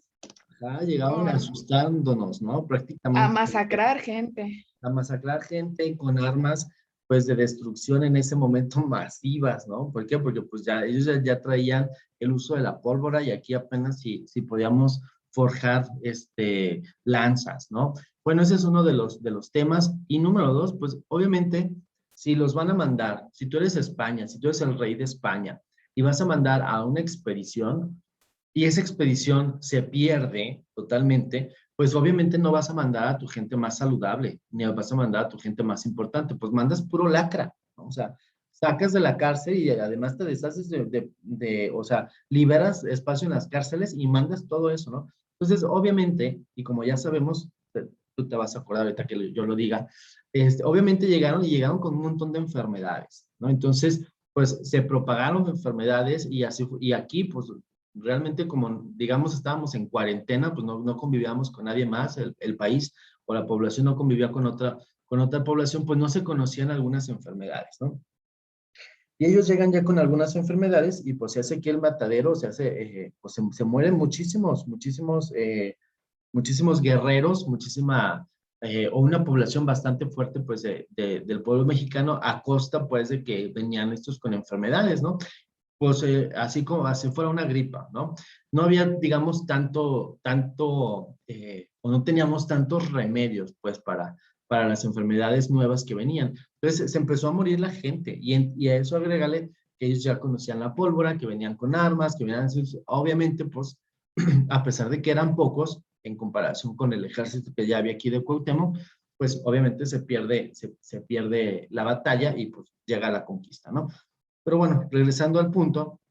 llegaron con asustándonos, ¿no? a Prácticamente masacrar gente. a masacrar gente con armas, pues, de destrucción en ese momento masivas, ¿no? ¿Por qué? Porque, pues, ya ellos ya traían el uso de la pólvora y aquí apenas si podíamos forjar, lanzas, ¿no? Bueno, ese es uno de los temas. Y número dos, pues, obviamente, si los van a mandar, si tú eres España, si tú eres el rey de España y vas a mandar a una expedición, y esa expedición se pierde totalmente, pues obviamente no vas a mandar a tu gente más saludable, ni vas a mandar a tu gente más importante, pues mandas puro lacra, ¿no? O sea, sacas de la cárcel y además te deshaces o sea, liberas espacio en las cárceles y mandas todo eso, ¿no? Entonces, obviamente, y como ya sabemos, tú te vas a acordar ahorita que yo lo diga, obviamente llegaron con un montón de enfermedades, ¿no? Entonces, pues se propagaron enfermedades y así, y aquí, pues realmente como, digamos, estábamos en cuarentena, pues no convivíamos con nadie más, el país o la población no convivía con otra población, pues no se conocían algunas enfermedades, ¿no? Y ellos llegan ya con algunas enfermedades y pues se hace aquí el matadero, pues se mueren muchísimos guerreros, o una población bastante fuerte, pues, del pueblo mexicano a costa, pues, de que venían estos con enfermedades, ¿no? Pues así como así fuera una gripa, ¿no? No había, digamos, o no teníamos tantos remedios, pues, para las enfermedades nuevas que venían. Entonces se empezó a morir la gente y a eso agrégale que ellos ya conocían la pólvora, que venían con armas, que venían, obviamente, pues, a pesar de que eran pocos, en comparación con el ejército que ya había aquí de Cuauhtémoc, pues obviamente se pierde la batalla y pues llega la conquista, ¿no? Pero bueno, regresando al punto,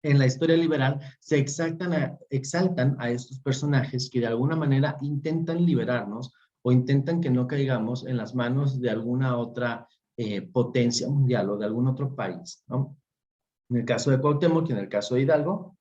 en la historia liberal se exaltan a estos personajes que de alguna manera intentan liberarnos o intentan que no caigamos en las manos de alguna otra potencia mundial o de algún otro país, ¿no? En el caso de Cuauhtémoc y en el caso de Hidalgo,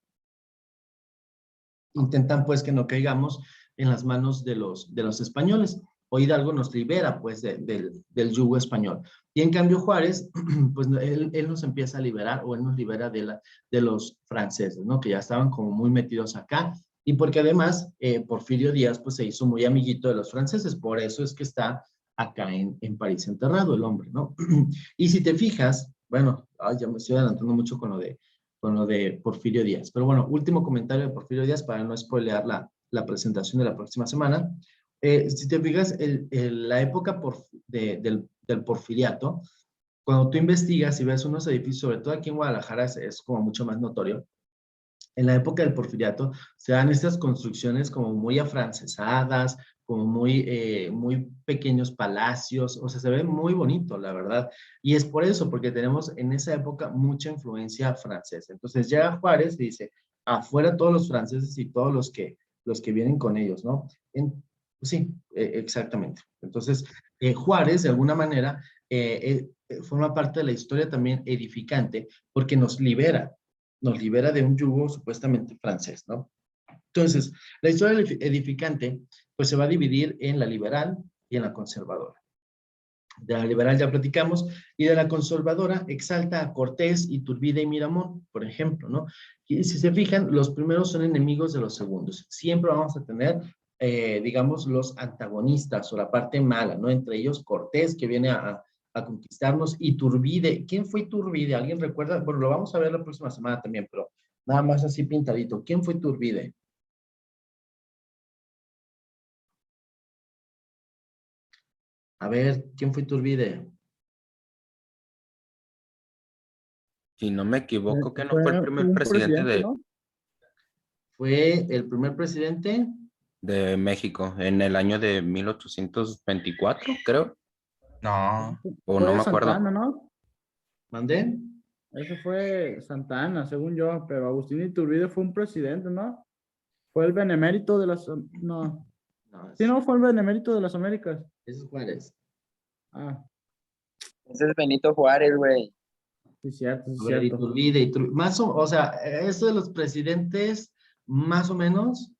intentan pues que no caigamos en las manos de los españoles. O Hidalgo nos libera pues del yugo español. Y en cambio Juárez, pues él nos empieza a liberar o él nos libera de los franceses, ¿no? Que ya estaban como muy metidos acá. Y porque además Porfirio Díaz pues se hizo muy amiguito de los franceses. Por eso es que está acá en París enterrado el hombre, ¿no? Y si te fijas, bueno, ya me estoy adelantando mucho con lo de Porfirio Díaz. Pero bueno, último comentario de Porfirio Díaz para no spoilear la presentación de la próxima semana. Si te fijas, la época del porfiriato, cuando tú investigas y ves unos edificios, sobre todo aquí en Guadalajara es como mucho más notorio, en la época del porfiriato se dan estas construcciones como muy afrancesadas, como muy pequeños palacios, o sea, se ve muy bonito, la verdad. Y es por eso, porque tenemos en esa época mucha influencia francesa. Entonces llega Juárez y dice, afuera todos los franceses y todos los que vienen con ellos, ¿no? Sí, exactamente. Entonces, Juárez, de alguna manera, forma parte de la historia también edificante, porque nos libera de un yugo supuestamente francés, ¿no? Entonces, la historia edificante, pues se va a dividir en la liberal y en la conservadora. De la liberal ya platicamos, y de la conservadora exalta a Cortés, Iturbide y Miramón, por ejemplo, ¿no? Y si se fijan, los primeros son enemigos de los segundos. Siempre vamos a tener digamos, los antagonistas o la parte mala, ¿no? Entre ellos Cortés, que viene a conquistarnos, y Iturbide. ¿Quién fue Iturbide? ¿Alguien recuerda? Bueno, lo vamos a ver la próxima semana también, pero nada más así pintadito. ¿Quién fue Iturbide? A ver, ¿quién fue Iturbide? Si no me equivoco, que no fue el Fue primer un presidente presidente, ¿no? Fue el primer presidente. de México en el año de 1824, creo, No, o no Fue me acuerdo. Santana, ¿no? ¿Mandé? Ese fue Santana, según yo, pero Agustín Iturbide fue un presidente, ¿no? Fue el benemérito de las... No. No, Sí, no, fue el benemérito de las Américas. ese es Juárez. Ah, Ese es Benito Juárez, güey. sí, cierto, sí, A ver, cierto. Iturbide, más o sea, eso de los presidentes, más o menos.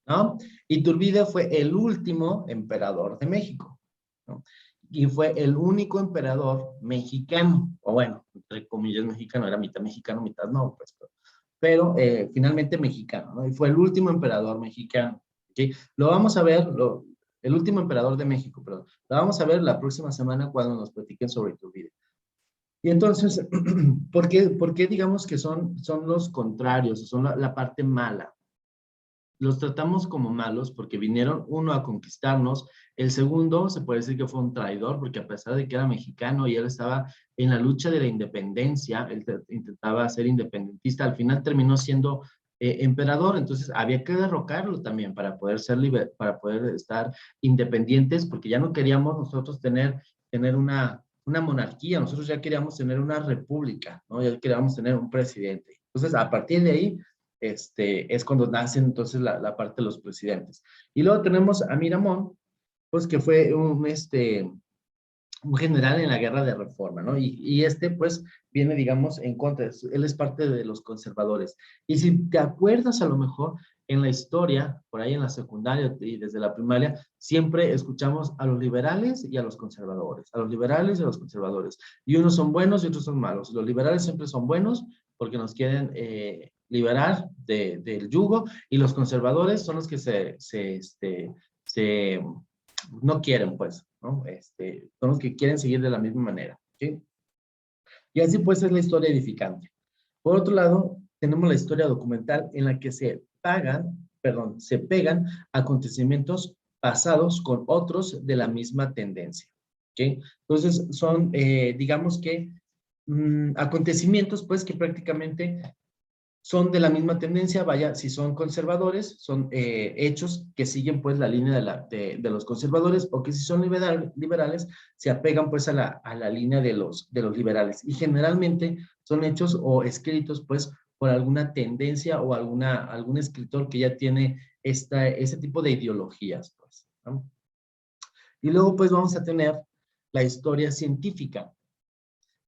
¿No? Iturbide fue el último emperador de México, ¿no? Y fue el único emperador mexicano, o bueno, entre comillas mexicano, era mitad mexicano, mitad no, pues, pero finalmente mexicano, ¿no? Y fue el último emperador mexicano, ¿ok? Lo vamos a ver, el último emperador de México, perdón, lo vamos a ver la próxima semana cuando nos platiquen sobre Iturbide. Y entonces, ¿por qué digamos que son los contrarios, son la parte mala? Los tratamos como malos porque vinieron, uno, a conquistarnos, el segundo se puede decir que fue un traidor porque a pesar de que era mexicano y él estaba en la lucha de la independencia, él intentaba ser independentista, al final terminó siendo emperador, entonces había que derrocarlo también para poder ser para poder estar independientes, porque ya no queríamos nosotros tener una monarquía, nosotros ya queríamos tener una república, ¿no? Ya queríamos tener un presidente. Entonces, a partir de ahí, es cuando nacen entonces la parte de los presidentes. Y luego tenemos a Miramón, pues que fue un general en la guerra de reforma, ¿no? Y pues viene, digamos, en contra, él es parte de los conservadores. Y si te acuerdas a lo mejor en la historia, por ahí en la secundaria y desde la primaria, siempre escuchamos a los liberales y a los conservadores, a los liberales y a los conservadores. Y unos son buenos y otros son malos. Los liberales siempre son buenos porque nos quieren liberar del yugo, y los conservadores son los que no quieren, pues, ¿no? Son los que quieren seguir de la misma manera, ¿sí? Y así pues es la historia edificante. Por otro lado, tenemos la historia documental en la que se pegan acontecimientos pasados con otros de la misma tendencia, ¿ok? Entonces son, digamos que, acontecimientos pues que prácticamente son de la misma tendencia, vaya, si son conservadores, son hechos que siguen pues la línea de los conservadores, o que si son liberales, se apegan pues a la línea de los liberales. Y generalmente son hechos o escritos pues por alguna tendencia o algún escritor que ya tiene ese tipo de ideologías, pues, ¿no? Y luego pues vamos a tener la historia científica,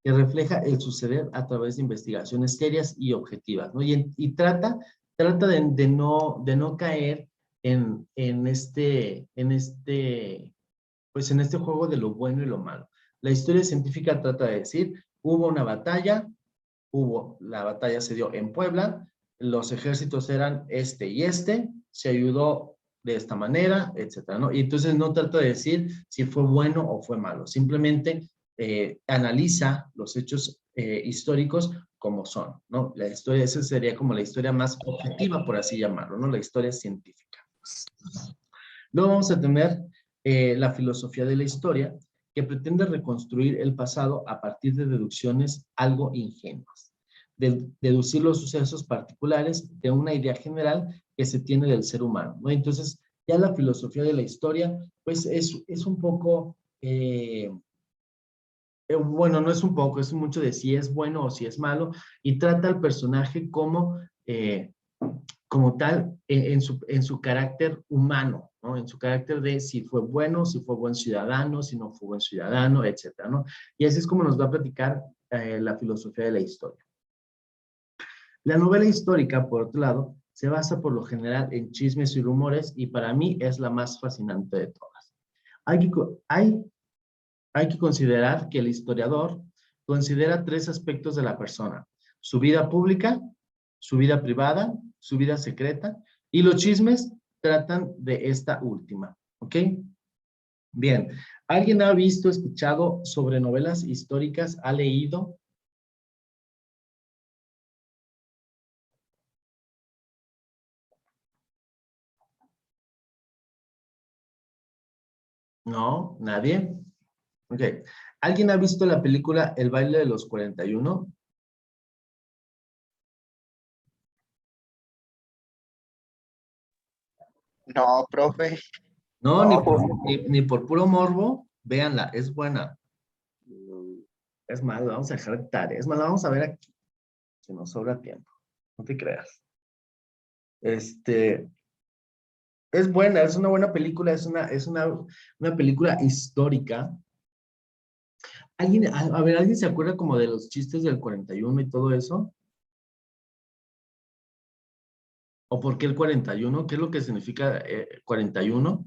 que refleja el suceder a través de investigaciones serias y objetivas, ¿no? Y trata de no caer en este juego de lo bueno y lo malo. La historia científica trata de decir, hubo una batalla, la batalla se dio en Puebla, los ejércitos eran este y se ayudó de esta manera, etcétera, ¿no? Y entonces no trata de decir si fue bueno o fue malo, simplemente analiza los hechos históricos como son, ¿no? La historia, esa sería como la historia más objetiva, por así llamarlo, ¿no? La historia científica. Luego vamos a tener la filosofía de la historia, que pretende reconstruir el pasado a partir de deducciones algo ingenuas. Deducir los sucesos particulares de una idea general que se tiene del ser humano, ¿no? Entonces, ya la filosofía de la historia, pues es un poco... bueno, no es un poco, es mucho de si es bueno o si es malo, y trata al personaje como tal en su carácter humano, ¿no? En su carácter de si fue bueno, si fue buen ciudadano, si no fue buen ciudadano, etcétera, ¿no? Y así es como nos va a platicar la filosofía de la historia. La novela histórica, por otro lado, se basa por lo general en chismes y rumores, y para mí es la más fascinante de todas. Hay que considerar que el historiador considera 3 aspectos de la persona: su vida pública, su vida privada, su vida secreta, y los chismes tratan de esta última, ¿ok? Bien, ¿alguien ha visto, escuchado sobre novelas históricas? ¿Ha leído? No, nadie. Ok. ¿Alguien ha visto la película El baile de los 41? No, profe. No, No. ni por puro morbo. Véanla, es buena. Es más, la vamos a dejar de tarea. Es más, la vamos a ver aquí. Si nos sobra tiempo. No te creas. Es buena, es una buena película, es una película histórica. A ver, ¿alguien se acuerda como de los chistes del 41 y todo eso? ¿O por qué el 41? ¿Qué es lo que significa 41?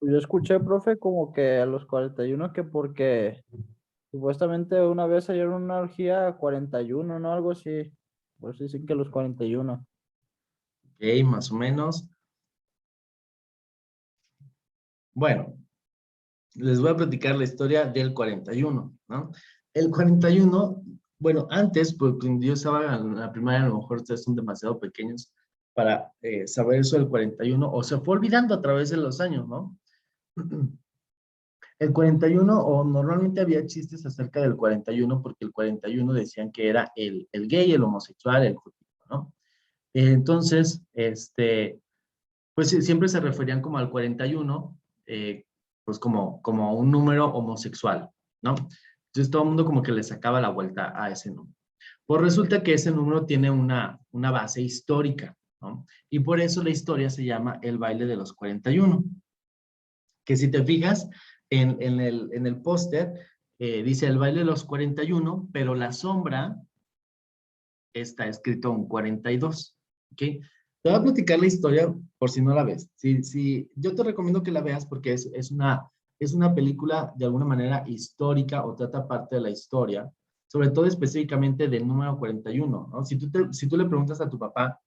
Yo escuché, profe, como que a los 41 que porque supuestamente una vez hallaron una orgía 41, ¿no? Algo así. Por eso dicen que los 41. Ok, más o menos. Bueno, les voy a platicar la historia del 41, ¿no? El 41, bueno, antes, porque yo estaba en la primaria, a lo mejor ustedes son demasiado pequeños para saber eso del 41, o se fue olvidando a través de los años, ¿no? El 41, o normalmente había chistes acerca del 41, porque el 41 decían que era el gay, el homosexual, el judío, ¿no? Entonces, pues siempre se referían como al 41, pues como un número homosexual, ¿no? Entonces todo el mundo como que le sacaba la vuelta a ese número. Pues resulta que ese número tiene una base histórica, ¿no? Y por eso la historia se llama El baile de los 41. Que si te fijas en el póster, dice El baile de los 41, pero la sombra está escrito un 42, ¿ok? Te voy a platicar la historia por si no la ves. Yo te recomiendo que la veas porque es una película de alguna manera histórica o trata parte de la historia, sobre todo específicamente del número 41, ¿no? Si tú le preguntas a tu papá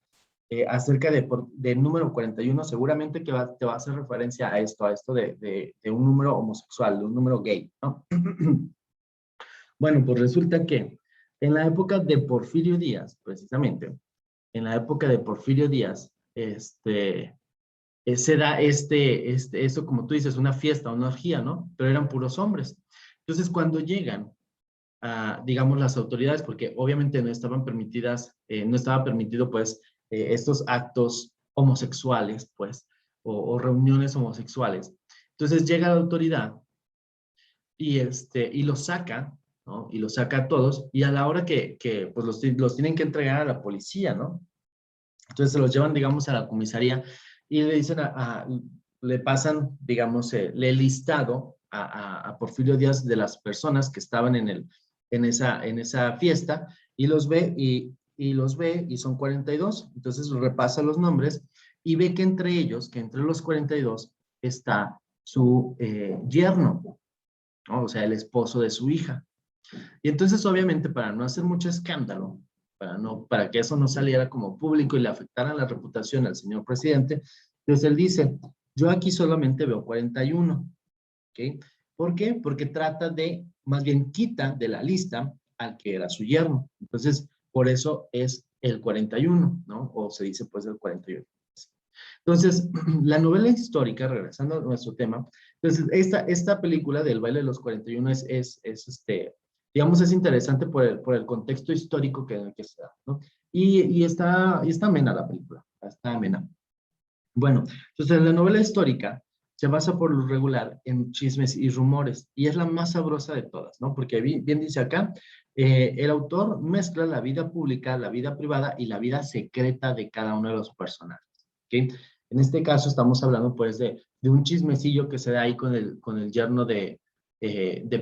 acerca del número 41, seguramente que te va a hacer referencia a esto de un número homosexual, de un número gay, ¿no? Bueno, pues resulta que en la época de Porfirio Díaz, precisamente, en la época de Porfirio Díaz, se da esto como tú dices, una fiesta, una orgía, ¿no? Pero eran puros hombres. Entonces, cuando llegan, digamos, las autoridades, porque obviamente no estaban permitidas, no estaba permitido, pues, estos actos homosexuales, pues, o reuniones homosexuales. Entonces, llega la autoridad y los saca, ¿no? Y los saca a todos, y a la hora que pues, los tienen que entregar a la policía, ¿no? Entonces se los llevan, digamos, a la comisaría y le dicen, le pasan, digamos, le listado a Porfirio Díaz de las personas que estaban en esa fiesta y los ve y son 42. Entonces repasa los nombres y ve que entre ellos, que entre los 42 está su yerno, ¿no? O sea, el esposo de su hija. Y entonces, obviamente, para no hacer mucho escándalo, para que eso no saliera como público y le afectara la reputación al señor presidente, entonces él dice, yo aquí solamente veo 41, ¿ok? ¿Por qué? Porque trata de, más bien quita de la lista al que era su yerno. Entonces, por eso es el 41, ¿no? O se dice pues el 41. Entonces, la novela histórica, regresando a nuestro tema, entonces esta película del baile de los 41 digamos, es interesante por el contexto histórico en el que se da, ¿no? Y está amena la película, está amena. Bueno, entonces la novela histórica se basa por lo regular en chismes y rumores, y es la más sabrosa de todas, ¿no? Porque bien dice acá, el autor mezcla la vida pública, la vida privada y la vida secreta de cada uno de los personajes, ¿ok? En este caso estamos hablando, pues, de un chismecillo que se da ahí con el yerno de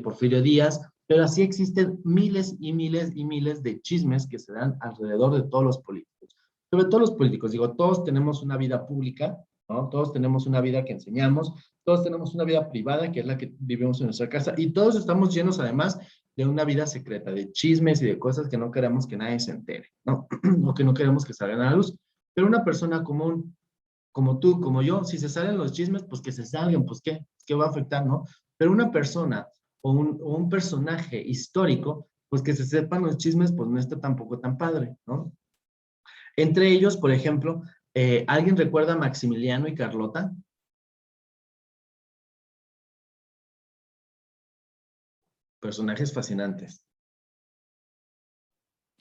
Porfirio Díaz, pero así existen miles y miles y miles de chismes que se dan alrededor de todos los políticos. Sobre todo los políticos, digo, todos tenemos una vida pública, ¿no? Todos tenemos una vida que enseñamos, todos tenemos una vida privada, que es la que vivimos en nuestra casa, y todos estamos llenos, además, de una vida secreta, de chismes y de cosas que no queremos que nadie se entere, ¿no? O que no queremos que salgan a la luz. Pero una persona común, como tú, como yo, si se salen los chismes, pues que se salgan, pues ¿qué va a afectar, no? Pero una persona o un personaje histórico, pues que se sepan los chismes, pues no está tampoco tan padre, ¿no? Entre ellos, por ejemplo, ¿alguien recuerda a Maximiliano y Carlota? Personajes fascinantes.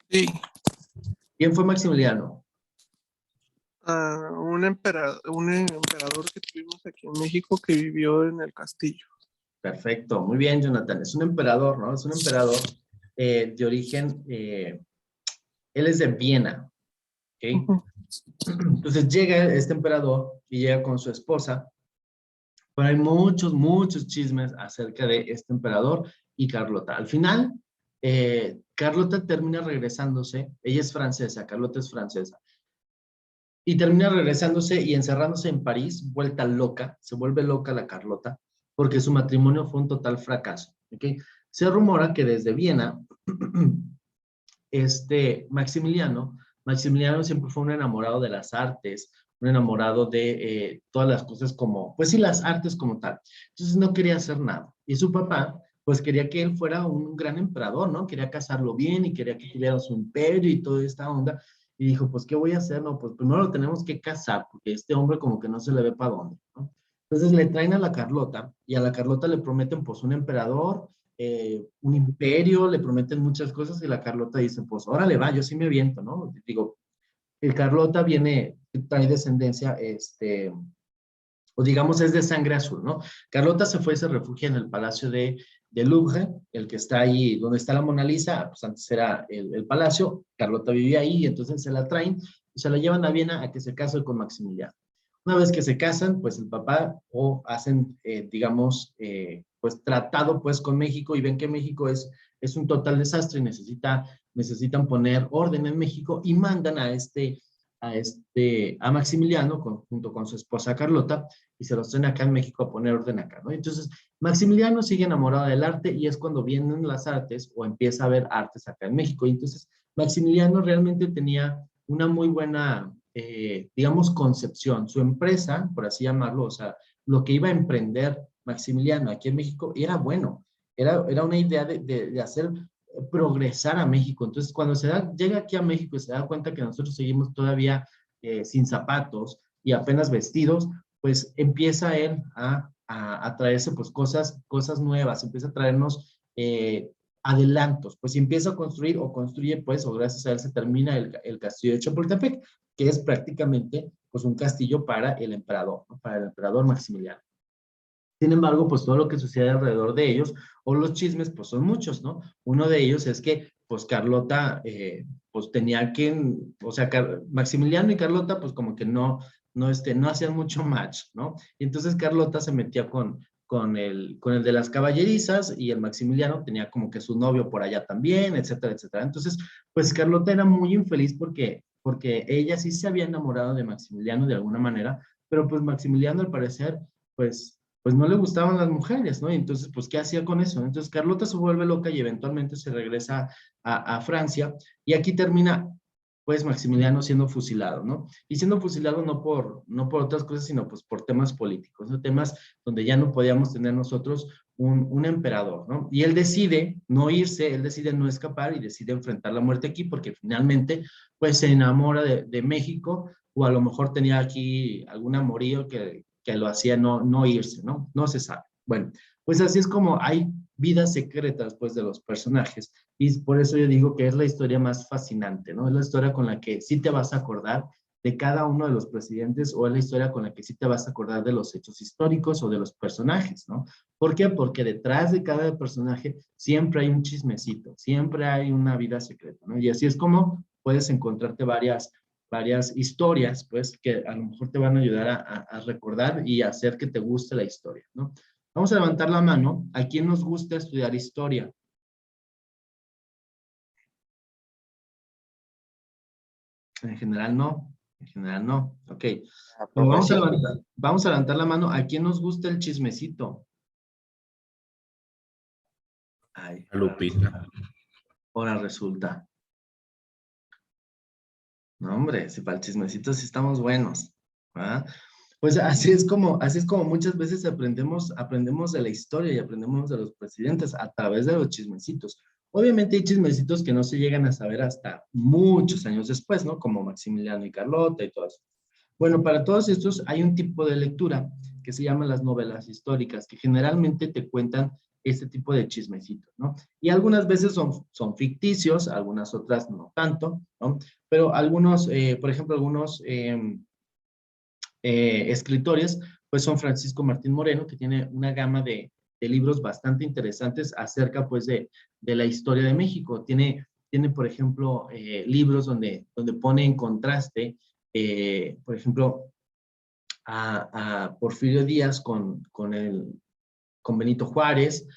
Sí. ¿Quién fue Maximiliano? Un emperador que tuvimos aquí en México que vivió en el castillo. Perfecto, muy bien, Jonathan. Es un emperador, ¿no? Es un emperador de origen, él es de Viena, ¿ok? Entonces llega este emperador y llega con su esposa, pero hay muchos, muchos chismes acerca de este emperador y Carlota. Al final, Carlota termina regresándose, ella es francesa, Carlota es francesa, y termina regresándose y encerrándose en París, vuelta loca, se vuelve loca la Carlota, porque su matrimonio fue un total fracaso, ¿ok? Se rumora que desde Viena, Maximiliano siempre fue un enamorado de las artes, un enamorado de todas las cosas como, pues sí, las artes como tal. Entonces no quería hacer nada. Y su papá, pues quería que él fuera un gran emperador, ¿no? Quería casarlo bien y quería que tuviera su imperio y toda esta onda. Y dijo, pues, ¿qué voy a hacer? No, pues primero lo tenemos que casar, porque este hombre como que no se le ve para dónde, ¿no? Entonces le traen a la Carlota, y a la Carlota le prometen, pues, un emperador, un imperio, le prometen muchas cosas, y la Carlota dice, pues, órale, va, yo sí me aviento, ¿no? Digo, el Carlota trae descendencia, o digamos es de sangre azul, ¿no? Carlota se fue y se refugia en el Palacio de Louvre, el que está ahí, donde está la Mona Lisa, pues antes era el palacio, Carlota vivía ahí, y entonces se la traen, y se la llevan a Viena a que se case con Maximiliano. Una vez que se casan, pues el papá hacen, digamos, pues tratado pues con México, y ven que México es un total desastre y necesitan poner orden en México, y mandan a Maximiliano junto con su esposa Carlota, y se los traen acá en México a poner orden acá, ¿no? Entonces, Maximiliano sigue enamorado del arte, y es cuando vienen las artes, o empieza a haber artes acá en México. Y entonces, Maximiliano realmente tenía una muy buena, digamos, concepción. Su empresa, por así llamarlo, o sea, lo que iba a emprender Maximiliano aquí en México era bueno. Era una idea de hacer progresar a México. Entonces, cuando llega aquí a México y se da cuenta que nosotros seguimos todavía sin zapatos y apenas vestidos, pues empieza él a traerse pues cosas nuevas, empieza a traernos adelantos, pues empieza a construir o construye pues, o gracias a él se termina el castillo de Chapultepec, que es prácticamente pues un castillo para el emperador, ¿no? Para el emperador Maximiliano. Sin embargo, pues todo lo que sucede alrededor de ellos, o los chismes, pues son muchos, ¿no? Uno de ellos es que, pues Carlota, pues tenía que, o sea, Maximiliano y Carlota, pues como que no hacían mucho match, ¿no? Y entonces Carlota se metía con el de las caballerizas, y el Maximiliano tenía como que su novio por allá también, etcétera, etcétera. Entonces, pues Carlota era muy infeliz porque ella sí se había enamorado de Maximiliano de alguna manera, pero pues Maximiliano al parecer, pues no le gustaban las mujeres, ¿no? Y entonces, pues, ¿qué hacía con eso? Entonces, Carlota se vuelve loca y eventualmente se regresa a Francia, y aquí termina, pues, Maximiliano siendo fusilado, ¿no? Y siendo fusilado no por otras cosas, sino pues por temas políticos, ¿no? Temas donde ya no podíamos tener nosotros un emperador, ¿no? Y él decide no irse, él decide no escapar, y decide enfrentar la muerte aquí, porque finalmente, pues, se enamora de México, o a lo mejor tenía aquí algún amorío que lo hacía no irse, ¿no? No se sabe. Bueno, pues así es como hay vidas secretas, pues, de los personajes, y por eso yo digo que es la historia más fascinante, ¿no? Es la historia con la que sí te vas a acordar de cada uno de los presidentes, o es la historia con la que sí te vas a acordar de los hechos históricos o de los personajes, ¿no? ¿Por qué? Porque detrás de cada personaje siempre hay un chismecito, siempre hay una vida secreta, ¿no? Y así es como puedes encontrarte varias historias, pues, que a lo mejor te van a ayudar a recordar y a hacer que te guste la historia, ¿no? Vamos a levantar la mano. ¿A quién nos gusta estudiar historia? En general no. En general no. Ok. Bueno, vamos a levantar la mano. ¿A quién nos gusta el chismecito? Ay, Lupita. ahora resulta. No, hombre, si para el chismecito sí estamos buenos. ¿Verdad? Pues así es como muchas veces aprendemos de la historia y aprendemos de los presidentes a través de los chismecitos. Obviamente hay chismecitos que no se llegan a saber hasta muchos años después, ¿no? Como Maximiliano y Carlota y todo eso. Bueno, para todos estos hay un tipo de lectura que se llama las novelas históricas, que generalmente te cuentan este tipo de chismecitos, ¿no? Y algunas veces son ficticios, algunas otras no tanto, ¿no? Pero algunos, por ejemplo, algunos escritores, pues son Francisco Martín Moreno, que tiene una gama de libros bastante interesantes acerca, pues, de la historia de México. Tiene por ejemplo, libros donde pone en contraste, por ejemplo, a Porfirio Díaz con Benito Juárez,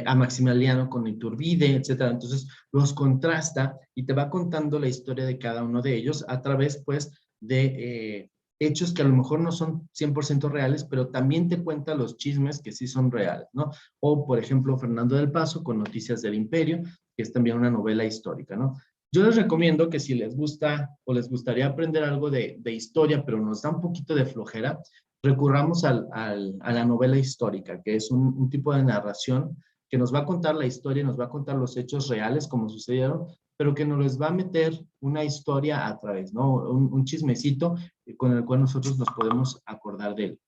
a Maximiliano con Iturbide, etcétera. Entonces, los contrasta y te va contando la historia de cada uno de ellos a través, pues, de hechos que a lo mejor no son 100% reales, pero también te cuenta los chismes que sí son reales, ¿no? O, por ejemplo, Fernando del Paso con Noticias del Imperio, que es también una novela histórica, ¿no? Yo les recomiendo que si les gusta o les gustaría aprender algo de historia, pero nos da un poquito de flojera, recurramos a la novela histórica, que es un tipo de narración que nos va a contar la historia, nos va a contar los hechos reales como sucedieron, pero que nos les va a meter una historia a través, ¿no? Un chismecito con el cual nosotros nos podemos acordar del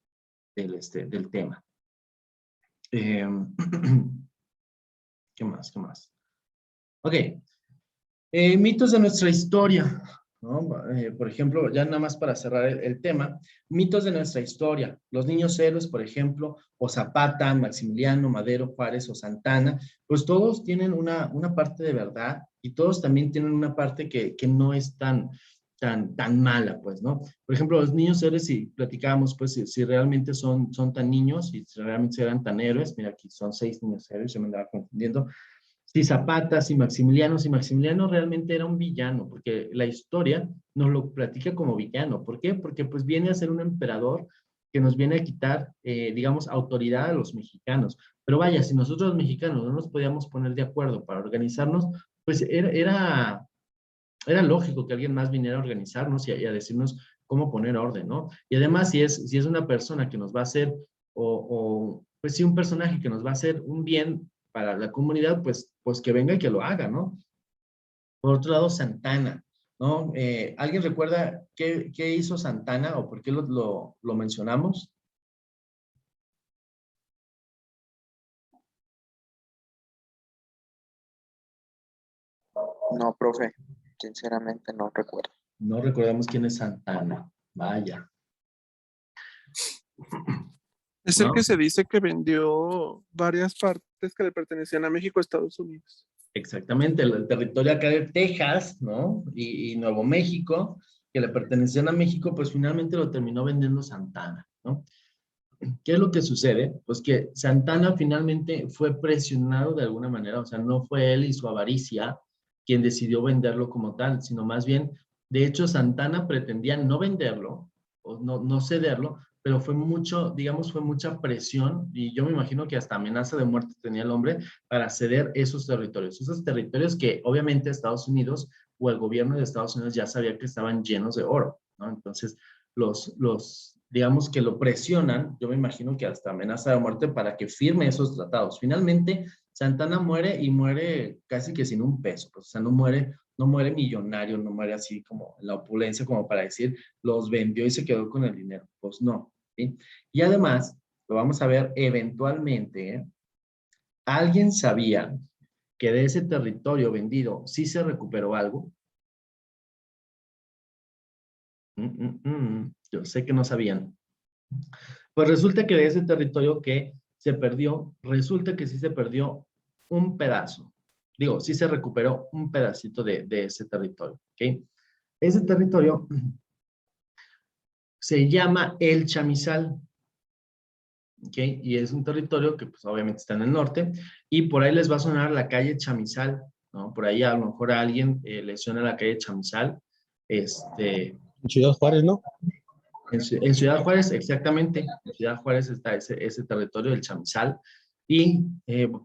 tema. ¿Qué más? ¿Qué más? Ok. Mitos de nuestra historia, ¿no? Por ejemplo, ya nada más para cerrar el tema, mitos de nuestra historia. Los niños héroes, por ejemplo, o Zapata, Maximiliano, Madero, Juárez o Santana, pues todos tienen una parte de verdad y todos también tienen una parte que no es tan mala, pues, ¿no? Por ejemplo, los niños héroes, si platicábamos, pues, si realmente son tan niños y si realmente eran tan héroes, mira, aquí son 6 niños héroes, yo me andaba confundiendo. Si Zapata, si Maximiliano realmente era un villano, porque la historia nos lo platica como villano. ¿Por qué? Porque pues viene a ser un emperador que nos viene a quitar, digamos, autoridad a los mexicanos. Pero vaya, si nosotros los mexicanos no nos podíamos poner de acuerdo para organizarnos, pues era lógico que alguien más viniera a organizarnos y a decirnos cómo poner orden, ¿no? Y además, si es una persona que nos va a hacer, pues sí, un personaje que nos va a hacer un bien para la comunidad, pues que venga y que lo haga, ¿no? Por otro lado, Santana, ¿no? ¿Alguien recuerda qué hizo Santana o por qué lo mencionamos? No, profe, sinceramente no recuerdo. No recordamos quién es Santana. Vaya. Es ¿No? el que se dice que vendió varias partes que le pertenecían a México a Estados Unidos. Exactamente, el territorio acá de Texas, ¿no? Y Nuevo México, que le pertenecían a México, pues finalmente lo terminó vendiendo Santana, ¿no? ¿Qué es lo que sucede? Pues que Santana finalmente fue presionado de alguna manera, o sea, no fue él y su avaricia quien decidió venderlo como tal, sino más bien, de hecho, Santana pretendía no venderlo, o no cederlo, pero fue mucho, digamos, fue mucha presión, y yo me imagino que hasta amenaza de muerte tenía el hombre para ceder esos territorios que obviamente Estados Unidos o el gobierno de Estados Unidos ya sabía que estaban llenos de oro, ¿no? Entonces, digamos que lo presionan, yo me imagino que hasta amenaza de muerte para que firme esos tratados. Finalmente, Santana muere y muere casi que sin un peso, pues, o sea, no muere millonario, no muere así como en la opulencia, como para decir, los vendió y se quedó con el dinero. Pues no, ¿sí? Y además, lo vamos a ver eventualmente, ¿eh? ¿Alguien sabía que de ese territorio vendido sí se recuperó algo? Yo sé que no sabían. Pues resulta que de ese territorio que se perdió, resulta que sí se perdió un pedazo. Digo, sí se recuperó un pedacito de ese territorio, ¿ok? Ese territorio se llama El Chamizal, ¿ok? Y es un territorio que pues obviamente está en el norte y por ahí les va a sonar la calle Chamizal, ¿no? Por ahí a lo mejor a alguien le suena la calle Chamizal. En Ciudad Juárez, ¿no? En Ciudad Juárez, exactamente. En Ciudad Juárez está ese territorio del Chamizal. Y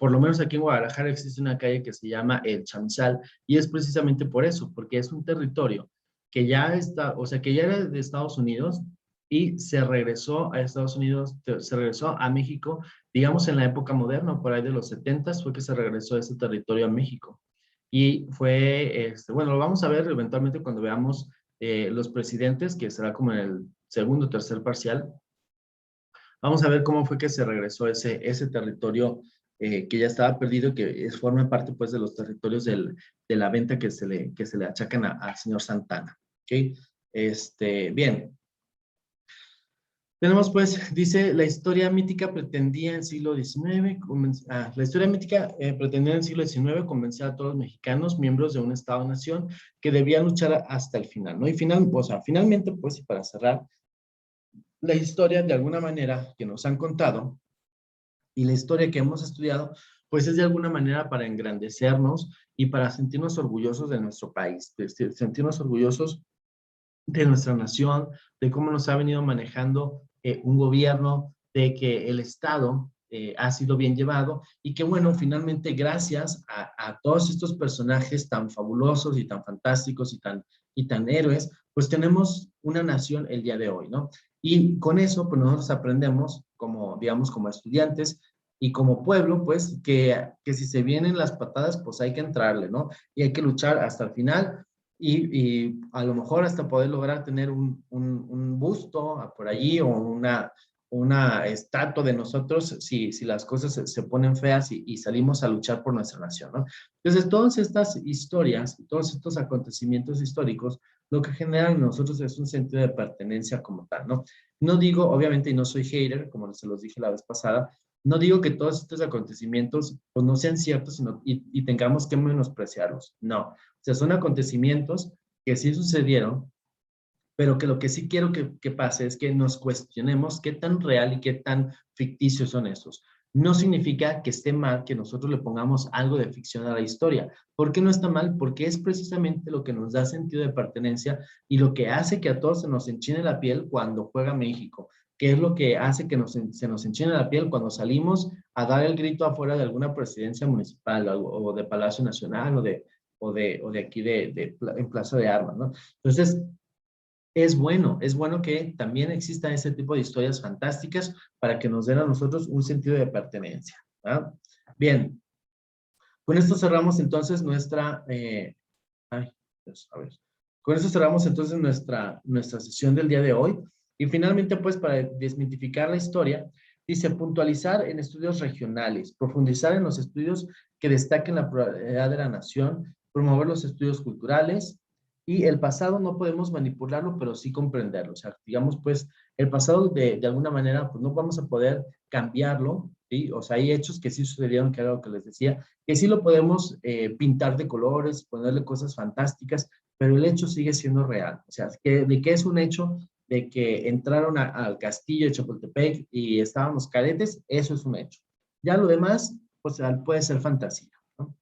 por lo menos aquí en Guadalajara existe una calle que se llama El Chamizal, y es precisamente por eso, porque es un territorio que ya está, o sea, que ya era de Estados Unidos y se regresó a Estados Unidos, se regresó a México, digamos en la época moderna, por ahí de los 70s fue que se regresó ese territorio a México. Y fue, bueno, lo vamos a ver eventualmente cuando veamos los presidentes, que será como en el segundo o tercer parcial. Vamos a ver cómo fue que se regresó ese territorio que ya estaba perdido, que forma parte pues de los territorios de la venta que se le achacan al señor Santana. ¿Ok? Bien. Tenemos pues, dice, la historia mítica pretendía en el siglo XIX, la historia mítica pretendía en el siglo XIX convencer a todos los mexicanos, miembros de un Estado-nación, que debían luchar hasta el final, ¿no? Y finalmente, pues, y para cerrar, la historia de alguna manera que nos han contado y la historia que hemos estudiado, pues es de alguna manera para engrandecernos y para sentirnos orgullosos de nuestro país, sentirnos orgullosos de nuestra nación, de cómo nos ha venido manejando un gobierno, de que el Estado ha sido bien llevado y que bueno, finalmente gracias a todos estos personajes tan fabulosos y tan fantásticos y tan héroes, pues tenemos una nación el día de hoy, ¿no? Y con eso, pues nosotros aprendemos como, digamos, como estudiantes y como pueblo, pues, que si se vienen las patadas, pues hay que entrarle, ¿no? Y hay que luchar hasta el final y a lo mejor hasta poder lograr tener un busto por allí o una estatua de nosotros si las cosas se ponen feas y salimos a luchar por nuestra nación, ¿no? Entonces, todas estas historias, todos estos acontecimientos históricos, lo que generan en nosotros es un sentido de pertenencia como tal, ¿no? No digo, obviamente, y no soy hater, como se los dije la vez pasada, no digo que todos estos acontecimientos pues no sean ciertos y tengamos que menospreciarlos, no. O sea, son acontecimientos que sí sucedieron, pero que lo que sí quiero que pase es que nos cuestionemos qué tan real y qué tan ficticios son esos. No significa que esté mal que nosotros le pongamos algo de ficción a la historia. ¿Por qué no está mal? Porque es precisamente lo que nos da sentido de pertenencia y lo que hace que a todos se nos enchine la piel cuando juega México, que es lo que hace que se nos enchine la piel cuando salimos a dar el grito afuera de alguna presidencia municipal o de Palacio Nacional o de aquí en Plaza de Armas, ¿no? Entonces, es bueno que también existan ese tipo de historias fantásticas para que nos den a nosotros un sentido de pertenencia, ¿verdad? Bien, con esto cerramos entonces con esto cerramos entonces nuestra sesión del día de hoy. Y finalmente, pues, para desmitificar la historia, dice puntualizar en estudios regionales, profundizar en los estudios que destaquen la pluralidad de la nación, promover los estudios culturales, y el pasado no podemos manipularlo, pero sí comprenderlo. O sea, digamos, pues, el pasado de alguna manera, pues no vamos a poder cambiarlo, ¿sí? O sea, hay hechos que sí sucedieron, que era lo que les decía, que sí lo podemos pintar de colores, ponerle cosas fantásticas, pero el hecho sigue siendo real. O sea, ¿de qué es un hecho? De que entraron al castillo de Chapultepec y estaban los cadetes, eso es un hecho. Ya lo demás, pues puede ser fantasía, ¿no?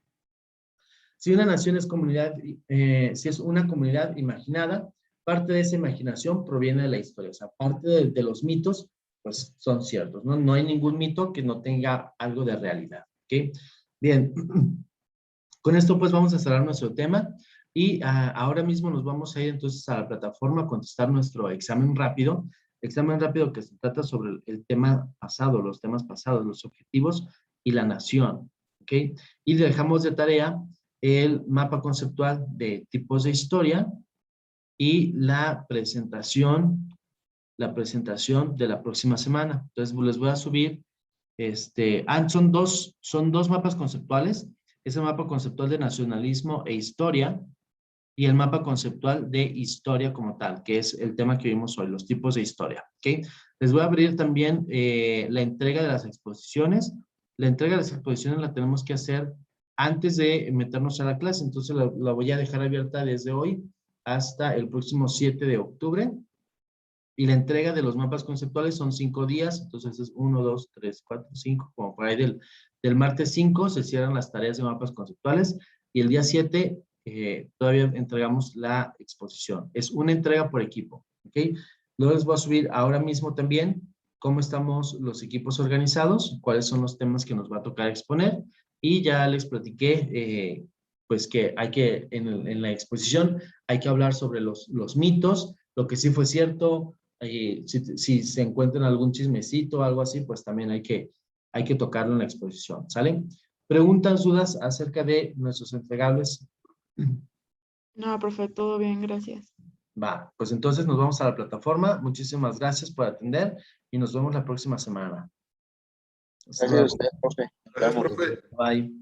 Si una nación es comunidad, si es una comunidad imaginada, parte de esa imaginación proviene de la historia. O sea, parte de los mitos, pues son ciertos, ¿no? No hay ningún mito que no tenga algo de realidad, ¿ok? Bien, con esto pues vamos a cerrar nuestro tema y ahora mismo nos vamos a ir entonces a la plataforma a contestar nuestro examen rápido que se trata sobre el tema pasado, los temas pasados, los objetivos y la nación, ¿ok? Y dejamos de tarea el mapa conceptual de tipos de historia y la presentación de la próxima semana. Entonces les voy a subir, son dos mapas conceptuales, es el mapa conceptual de nacionalismo e historia y el mapa conceptual de historia como tal, que es el tema que vimos hoy, los tipos de historia, ¿ok? Les voy a abrir también la entrega de las exposiciones. La entrega de las exposiciones la tenemos que hacer antes de meternos a la clase, entonces la voy a dejar abierta desde hoy hasta el próximo 7 de octubre. Y la entrega de los mapas conceptuales son 5 días, entonces es 1, 2, 3, 4, 5, como por ahí del martes 5 se cierran las tareas de mapas conceptuales y el día 7 todavía entregamos la exposición. Es una entrega por equipo, ¿ok? Luego les voy a subir ahora mismo también cómo estamos los equipos organizados, cuáles son los temas que nos va a tocar exponer, y ya les platiqué, pues que hay que, en la exposición, hay que hablar sobre los mitos, lo que sí fue cierto, si se encuentran algún chismecito o algo así, pues también hay que tocarlo en la exposición, ¿sale? ¿Preguntas, dudas acerca de nuestros entregables? No, profe, todo bien, gracias. Va, pues entonces nos vamos a la plataforma. Muchísimas gracias por atender y nos vemos la próxima semana. Hasta Gracias a luego. usted, profe. Bye.